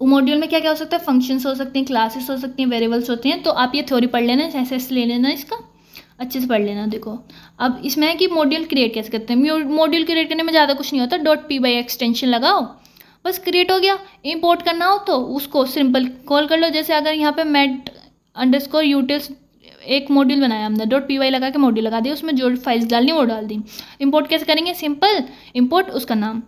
S1: मॉड्यूल में क्या क्या हो सकता है, फंक्शंस हो सकते हैं, क्लासेस हो सकती हैं, वेरिएबल्स होते हैं। तो आप ये थ्योरी पढ़ लेना, ऐसे ले लेना, इसका अच्छे से पढ़ लेना। देखो, अब इसमें है कि मॉड्यूल क्रिएट कैसे करते हैं। मॉड्यूल क्रिएट करने में ज़्यादा कुछ नहीं होता, .py एक्सटेंशन लगाओ, बस क्रिएट हो गया। इंपोर्ट करना हो तो उसको सिंपल कॉल कर लो। जैसे अगर यहाँ पे met_utils एक मॉड्यूल बनाया हमने, .py लगा के मॉड्यूल लगा दिया, उसमें जो फाइल्स डालनी वो डाल दी। इंपोर्ट कैसे करेंगे, सिंपल इंपोर्ट उसका नाम।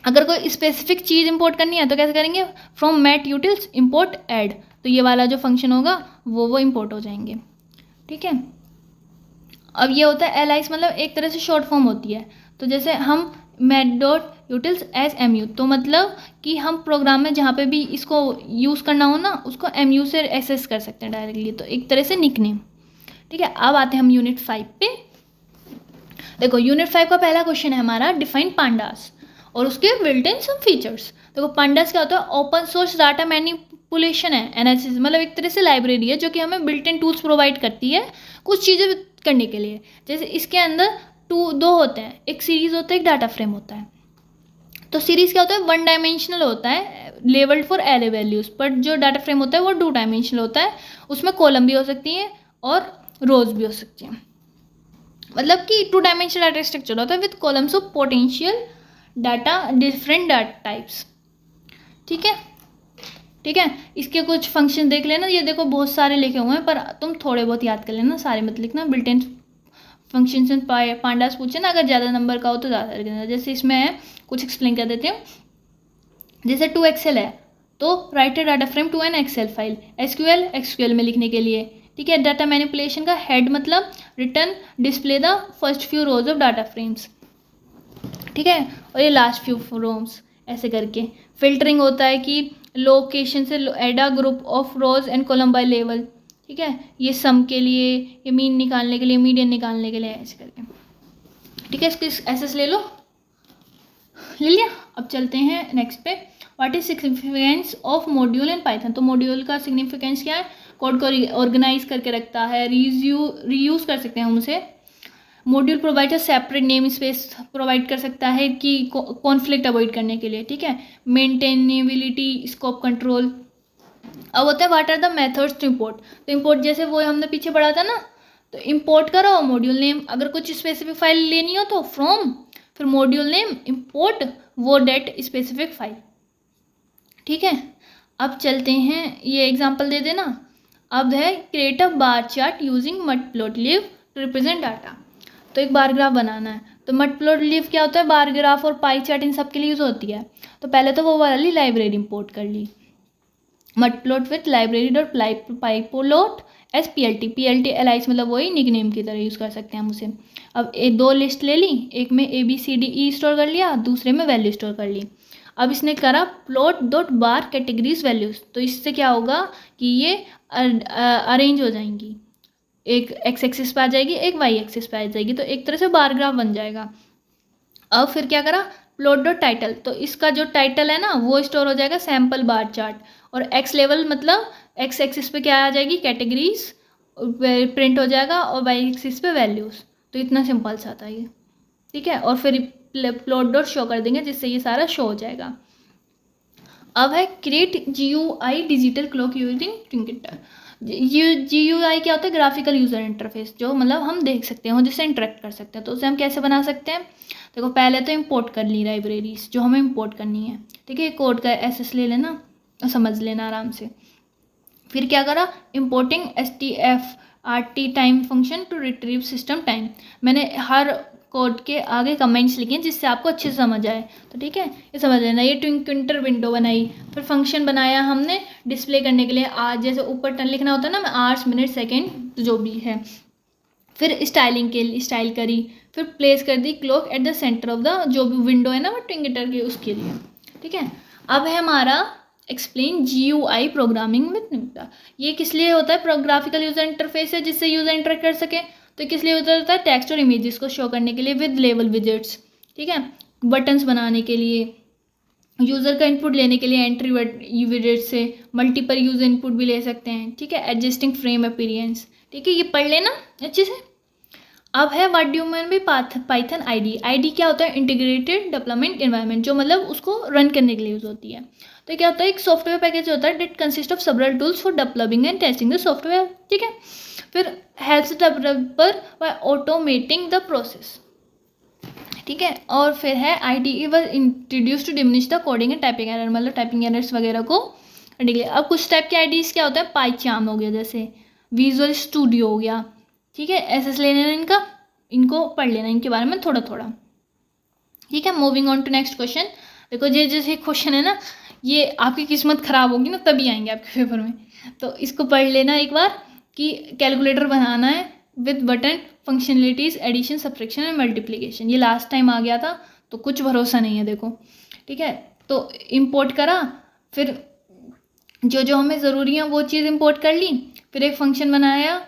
S1: अगर कोई स्पेसिफिक चीज़ इंपोर्ट करनी है तो कैसे करेंगे, फ्रॉम met_utils import add, तो ये वाला जो फंक्शन होगा वो इंपोर्ट हो जाएंगे। ठीक है, अब ये होता है एलाइस, मतलब एक तरह से शॉर्ट फॉर्म होती है। तो जैसे हम met.utils as mu, तो मतलब कि हम प्रोग्राम में जहाँ पे भी इसको यूज़ करना हो ना, उसको mu से एक्सेस कर सकते हैं डायरेक्टली, तो एक तरह से निकनेम। ठीक है, अब आते हैं हम यूनिट 5 पे। देखो, यूनिट 5 का पहला क्वेश्चन है हमारा, डिफाइन पांडास और उसके बिल्ट इन सम फीचर्स। देखो, पांडास क्या होता है, ओपन सोर्स डाटा मैनिपुलेशन है, एनालिसिस, मतलब एक तरह से लाइब्रेरी है जो कि हमें बिल्ट इन टूल्स प्रोवाइड करती है कुछ चीज़ें करने के लिए। जैसे इसके अंदर दो होते हैं, एक सीरीज होता है, एक डाटा फ्रेम होता है। तो सीरीज क्या होता है, 1 डायमेंशनल होता है, labelled for array values, but जो डाटा फ्रेम होता है वो 2 डायमेंशनल होता है, उसमें कॉलम भी हो सकती हैं और रोज भी हो सकती हैं। मतलब कि 2 डायमेंशनल डाटा स्ट्रक्चर होता है with columns of potential data, different data types. ठीक है, ठीक है, इसके कुछ फंक्शन देख लेना। ये देखो बहुत सारे लिखे हुए हैं, पर तुम थोड़े बहुत याद कर लेना, सारे मत लिखना। Built in functions and pandas पूछे ना, अगर ज़्यादा नंबर का हो तो ज़्यादा लिखना। जैसे इसमें है, कुछ एक्सप्लेन कर देते हैं। जैसे टू एक्सेल है, तो write a data frame to an Excel file. SQL में लिखने के लिए। ठीक है, डाटा मैनिपुलेशन का हेड मतलब return display the first few rows of data frames. ठीक है, और ये लास्ट फ्यू रोम्स, ऐसे करके। फिल्टरिंग होता है कि लोकेशन से add a group of rows and column by लेवल। ठीक है, ये सम के लिए, ये मीन निकालने के लिए, मीडियन निकालने के लिए, ऐसे करके। ठीक है, इसको एसएस ले लिया। अब चलते हैं नेक्स्ट पे, what is significance of module in Python. तो मॉड्यूल का सिग्निफिकेंस क्या है, कोड को ऑर्गेनाइज करके रखता है, रीयूज कर सकते हैं हम उसे। Module provide separate name space provide कर सकता है कि कॉन्फ्लिक्ट अवॉइड करने के लिए। ठीक है, मेंटेनेबिलिटी, स्कोप कंट्रोल। अब होता है what are the methods to import. तो इंपोर्ट जैसे वो हमने पीछे पढ़ा था ना, तो इंपोर्ट करो मॉड्यूल नेम, अगर कुछ स्पेसिफिक फाइल लेनी हो तो फ्रॉम, फिर मॉड्यूल नेम, इंपोर्ट वो डेट स्पेसिफिक फाइल। ठीक है, अब चलते हैं, ये एग्जांपल दे देना। अब है create a bar chart using matplotlib to represent data. तो एक बार ग्राफ बनाना है, तो matplotlib क्या होता है, बार ग्राफ और पाई चार्ट इन सब के लिए यूज़ होती है। तो पहले तो वो वाली लाइब्रेरी इंपोर्ट कर ली, matplot with library dot pyplot S PLT alias, मतलब वही निकनेम की तरह यूज़ कर सकते हैं हम उसे। अब 2 लिस्ट ले ली, एक में ABCDE स्टोर कर लिया, दूसरे में वैल्यू स्टोर कर ली। अब इसने करा प्लॉट डॉट बार कैटेगरीज वैल्यूज़, तो इससे क्या होगा कि ये अरेंज हो जाएंगी, एक एक्स एक्सिस पे आ जाएगी, एक वाई एक्सिस पे आ जाएगी, तो एक तरह से बार ग्राफ बन जाएगा। अब फिर क्या करा, प्लॉट डॉट टाइटल, तो इसका जो टाइटल है ना वो स्टोर हो जाएगा सैम्पल बार चार्ट, और एक्स लेवल मतलब एक्स एक्सिस पे क्या आ जाएगी, कैटेगरीज प्रिंट हो जाएगा, और वाई एक्सिस पे वैल्यूज़। तो इतना सिंपल सा था ये। ठीक है, और फिर प्लॉट डॉट शो कर देंगे जिससे ये सारा शो हो जाएगा। अब है create GUI digital clock using Tkinter. GUI क्या होता है? ग्राफिकल यूज़र इंटरफेस, जो मतलब हम देख सकते हैं, जिससे इंटरेक्ट कर सकते हैं। तो उसे हम कैसे बना सकते हैं? देखो, पहले तो इंपोर्ट कर ली लाइब्रेरीज जो हमें इंपोर्ट करनी है, ठीक है। कोड का एसेस ले लेना और समझ लेना आराम से। फिर क्या करा? Importing STFRT time function to retrieve system time. मैंने हर कोड के आगे कमेंट्स लिखे हैं जिससे आपको अच्छे से समझ आए, तो ठीक है, ये समझ लेना। ये ट्विंकिटर विंडो बनाई, फिर फंक्शन बनाया हमने डिस्प्ले करने के लिए। आज जैसे ऊपर टर्न लिखना होता है ना, आवर्स मिनट सेकेंड जो भी है। फिर स्टाइलिंग के लिए स्टाइल करी, फिर प्लेस कर दी clock at the center of the जो भी विंडो है ना वो ट्विंकिटर की, उसके लिए, ठीक है। अब है हमारा एक्सप्लेन GUI प्रोग्रामिंग विद ट्विंकिटर। ये किस लिए होता है? ग्राफिकल यूजर इंटरफेस है जिससे यूजर इंटरेक्ट कर सके। तो किस लिए होता है? टेक्स्ट और इमेजेस को शो करने के लिए विद लेवल विजेट्स, ठीक है। बटन्स बनाने के लिए, यूज़र का इनपुट लेने के लिए एंट्री विजेट से, मल्टीपल यूजर इनपुट भी ले सकते हैं, ठीक है। एडजस्टिंग फ्रेम अपीयरेंस, ठीक है, ये पढ़ लेना अच्छे से। अब है what do mean by Python ID। ID क्या होता है? इंटीग्रेटेड डेवलपमेंट एनवायरनमेंट, जो मतलब उसको रन करने के लिए यूज़ होती है। तो क्या होता है? एक सॉफ्टवेयर पैकेज होता है that consist of several tools for developing and testing the software, ठीक है। फिर helps developer by automating the process, ठीक है। और फिर है IDE was introduced to diminish the coding and typing error, मतलब टाइपिंग एरर्स वगैरह को करने के लिए। अब कुछ टाइप के IDEs क्या होता है? पाइचार्म हो गया, जैसे विजुअल स्टूडियो हो गया, ठीक है। एसेस ले लेना इनका, इनको पढ़ लेना इनके बारे में थोड़ा थोड़ा, ठीक है। Moving on to next question. देखो, ये जैसे क्वेश्चन है ना, ये आपकी किस्मत ख़राब होगी ना तभी आएंगे आपके पेपर में, तो इसको पढ़ लेना एक बार कि कैलकुलेटर बनाना है with button functionalities addition subtraction and multiplication. ये लास्ट टाइम आ गया था तो कुछ भरोसा नहीं है, देखो, ठीक है। तो इंपोर्ट करा, फिर जो जो हमें ज़रूरी है वो चीज़ इंपोर्ट कर ली, फिर एक फंक्शन बनाया,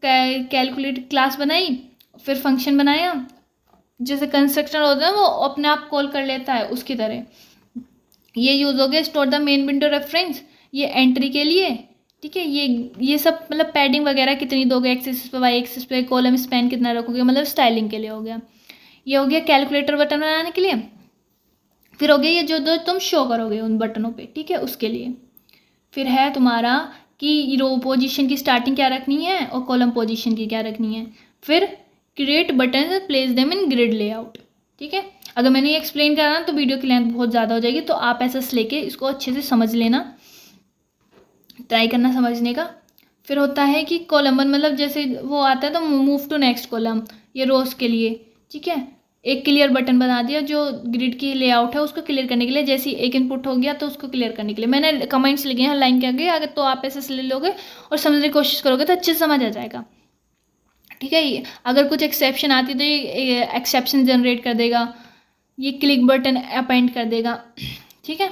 S1: कैलकुलेट क्लास बनाई, फिर फंक्शन बनाया, जैसे कंस्ट्रक्टर होता है वो अपने आप कॉल कर लेता है उसकी तरह। ये यूज़ हो गया store the main window reference, ये एंट्री के लिए, ठीक है। ये सब मतलब पैडिंग वगैरह कितनी दोगे, एक्सिस पे, वाई एक्सिस पे, कॉलम स्पैन कितना रखोगे, मतलब स्टाइलिंग के लिए हो गया। ये हो गया कैलकुलेटर बटन बनाने के लिए। फिर हो गया ये जो तुम शो करोगे उन बटनों पे, ठीक है, उसके लिए। फिर है तुम्हारा कि रो पोजीशन की स्टार्टिंग क्या रखनी है और कॉलम पोजीशन की क्या रखनी है। फिर create button place them in grid layout, ठीक है। अगर मैंने ये एक्सप्लेन करा ना तो वीडियो की लेंथ बहुत ज़्यादा हो जाएगी, तो आप ऐसा लेके इसको अच्छे से समझ लेना, ट्राई करना समझने का। फिर होता है कि कॉलम मतलब जैसे वो आता है तो मूव टू नेक्स्ट कॉलम, ये रोज के लिए, ठीक है। एक क्लियर बटन बना दिया जो ग्रिड की लेआउट है उसको क्लियर करने के लिए, जैसे एक इनपुट हो गया तो उसको क्लियर करने के लिए। मैंने कमेंट्स लिखे हैं लाइन के आगे, अगर तो आप ऐसे ले लोगे और समझने की कोशिश करोगे तो अच्छे से समझ आ जाएगा, ठीक है। ये अगर कुछ एक्सेप्शन आती है तो ये एक्सेप्शन जनरेट कर देगा, ये क्लिक बटन अपेंड कर देगा, ठीक है।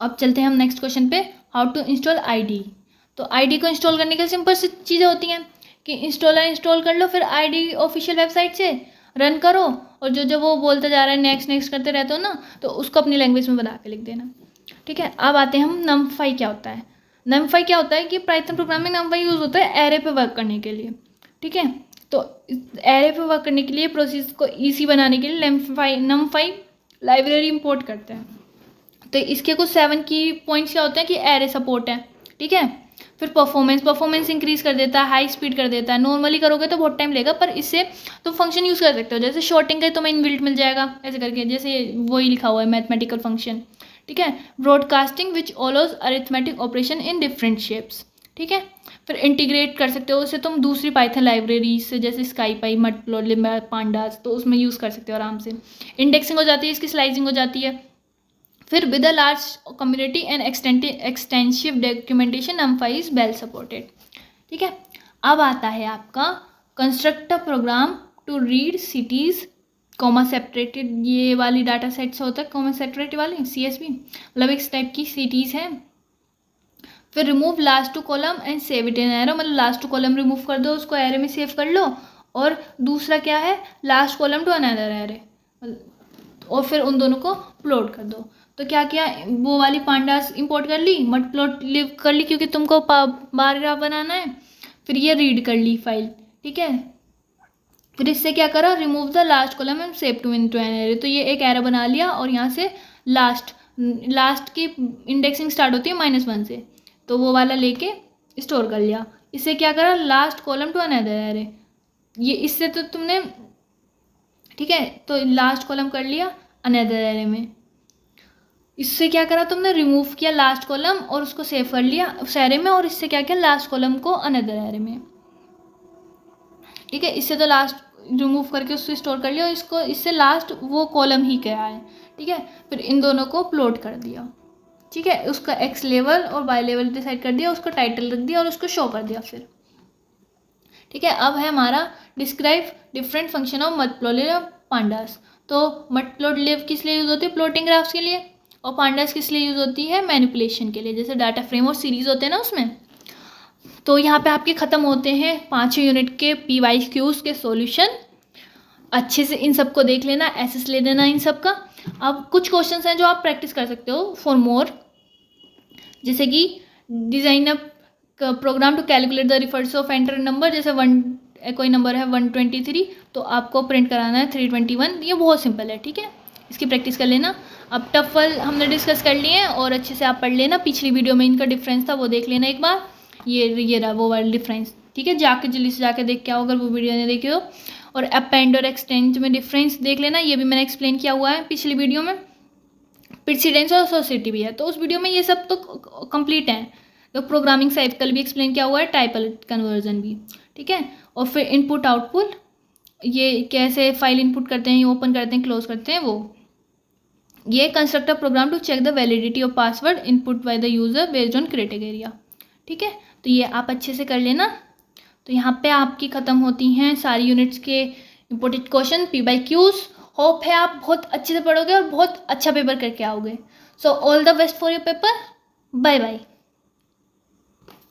S1: अब चलते हैं हम नेक्स्ट क्वेश्चन पे, हाउ टू इंस्टॉल ID। तो ID को इंस्टॉल करने के सिंपल सी चीज़ें होती हैं कि इंस्टॉल कर लो, फिर ID ऑफिशियल वेबसाइट से रन करो, और जो जो वो बोलता जा रहा है नेक्स्ट नेक्स्ट करते रहते हो ना, तो उसको अपनी लैंग्वेज में बना के लिख देना, ठीक है। अब आते हैं हम नमफाई क्या होता है। नमफाई क्या होता है कि पाइथन प्रोग्रामिंग नमफाई यूज़ होता है एरे पे वर्क करने के लिए, ठीक है। तो एरे पे वर्क करने के लिए प्रोसेस को ईजी बनाने के लिए नमफाई लाइब्रेरी इंपोर्ट करते हैं। तो इसके कुछ 7 की पॉइंट्स क्या होते हैं कि एरे सपोर्ट है, ठीक है। फिर परफॉर्मेंस इंक्रीज कर देता है, हाई स्पीड कर देता है। नॉर्मली करोगे तो बहुत टाइम लेगा, पर इससे तुम फंक्शन यूज़ कर सकते हो, जैसे शॉर्टिंग का तुम्हें इनबिल्ट मिल जाएगा ऐसे करके, जैसे वही लिखा हुआ है मैथमेटिकल फंक्शन, ठीक है। Broadcasting which allows arithmetic operation in different shapes, ठीक है। फिर इंटीग्रेट कर सकते हो उसे तुम दूसरी पाइथन लाइब्रेरी से, जैसे स्काईपाई, मैटप्लॉटलिब, पांडास, तो उसमें यूज़ कर सकते हो आराम से। इंडेक्सिंग हो जाती है, इसकी स्लाइसिंग हो जाती है। फिर with a large community and extensive documentation NumPy is well supported, ठीक है। अब आता है आपका construct a program to read cities comma separated, ये वाली डाटा सेट से होता है कॉमा सेपरेटेड वाली CSV, मतलब एक टाइप की सिटीज़ है। फिर remove last two column and save it in array, मतलब लास्ट टू कॉलम रिमूव कर दो, उसको एरे में सेव कर लो, और दूसरा क्या है last column to another array, और फिर उन दोनों को प्लॉट कर दो। तो क्या किया, वो वाली पांडास इंपोर्ट कर ली, मट प्लॉट लिव कर ली क्योंकि तुमको बार ग्राफ बनाना है। फिर ये रीड कर ली फाइल, ठीक है। फिर इससे क्या करा, remove the last column and save to into an array, तो ये एक एरे बना लिया और यहाँ से लास्ट लास्ट की इंडेक्सिंग स्टार्ट होती है -1 से, तो वो वाला लेके स्टोर कर लिया। इससे क्या करा, last column to another array, ये इससे तो तुमने, ठीक है, तो लास्ट कॉलम कर लिया अनदर एरे में। इससे क्या करा तुमने, रिमूव किया लास्ट कॉलम और उसको सेव कर लिया उस एरे में, और इससे क्या किया, लास्ट कॉलम को अनदर एरे में। ठीक है, इससे तो लास्ट रिमूव करके उसको स्टोर कर लिया, और इसको इससे लास्ट वो कॉलम ही क्या है। ठीक है, फिर इन दोनों को प्लॉट कर दिया। ठीक है, उसका एक्स लेवल और वाई लेवल डिसाइड कर दिया, उसको टाइटल रख दिया और उसको शो कर दिया फिर। ठीक है, अब है हमारा describe different function of Matplotlib Pandas. तो मैटप्लोलिब किस लिए यूज़ होती है, प्लॉटिंग ग्राफ्स के लिए, और पांडास किस लिए यूज़ होती है, मैनिपुलेशन के लिए, जैसे डाटा फ्रेम और सीरीज होते हैं ना उसमें। तो यहाँ पे आपके ख़त्म होते हैं 5 यूनिट के PYQs के सॉल्यूशन। अच्छे से इन सबको देख लेना, एसएस ले लेना इन सब का। अब कुछ क्वेश्चंस हैं जो आप प्रैक्टिस कर सकते हो फॉर मोर, जैसे कि design a program to calculate the reverse of enter number, जैसे कोई नंबर है 123, तो आपको प्रिंट कराना है 321। ये बहुत सिंपल है। ठीक है, इसकी प्रैक्टिस कर लेना। अब टफल हमने डिस्कस कर लिए हैं, और अच्छे से आप पढ़ लेना। पिछली वीडियो में इनका डिफरेंस था, वो देख लेना एक बार। ये रहा वो वाला डिफरेंस। ठीक है, जाके जल्दी से जाके देख के आओ अगर वो वीडियो ने देखी हो। और अपेंड और एक्सटेंड में डिफरेंस देख लेना, ये भी मैंने एक्सप्लेन किया हुआ है पिछली वीडियो में। प्रेसिडेंस और सोसाइटी भी है, तो उस वीडियो में ये सब तो कंप्लीट है। तो प्रोग्रामिंग साइकिल भी एक्सप्लेन किया हुआ है, टाइपल कन्वर्जन भी। ठीक है, और फिर इनपुट आउटपुट, ये कैसे फाइल इनपुट करते हैं, ओपन करते हैं, क्लोज करते हैं, वो ये constructor program to check the validity of password input by the user based on criteria. ठीक है, तो ये आप अच्छे से कर लेना। तो यहाँ पे आपकी ख़त्म होती हैं सारी यूनिट्स के इम्पोर्टेंट क्वेश्चन PYQs। होप है आप बहुत अच्छे से पढ़ोगे और बहुत अच्छा पेपर करके आओगे। So all the best for your paper. Bye bye.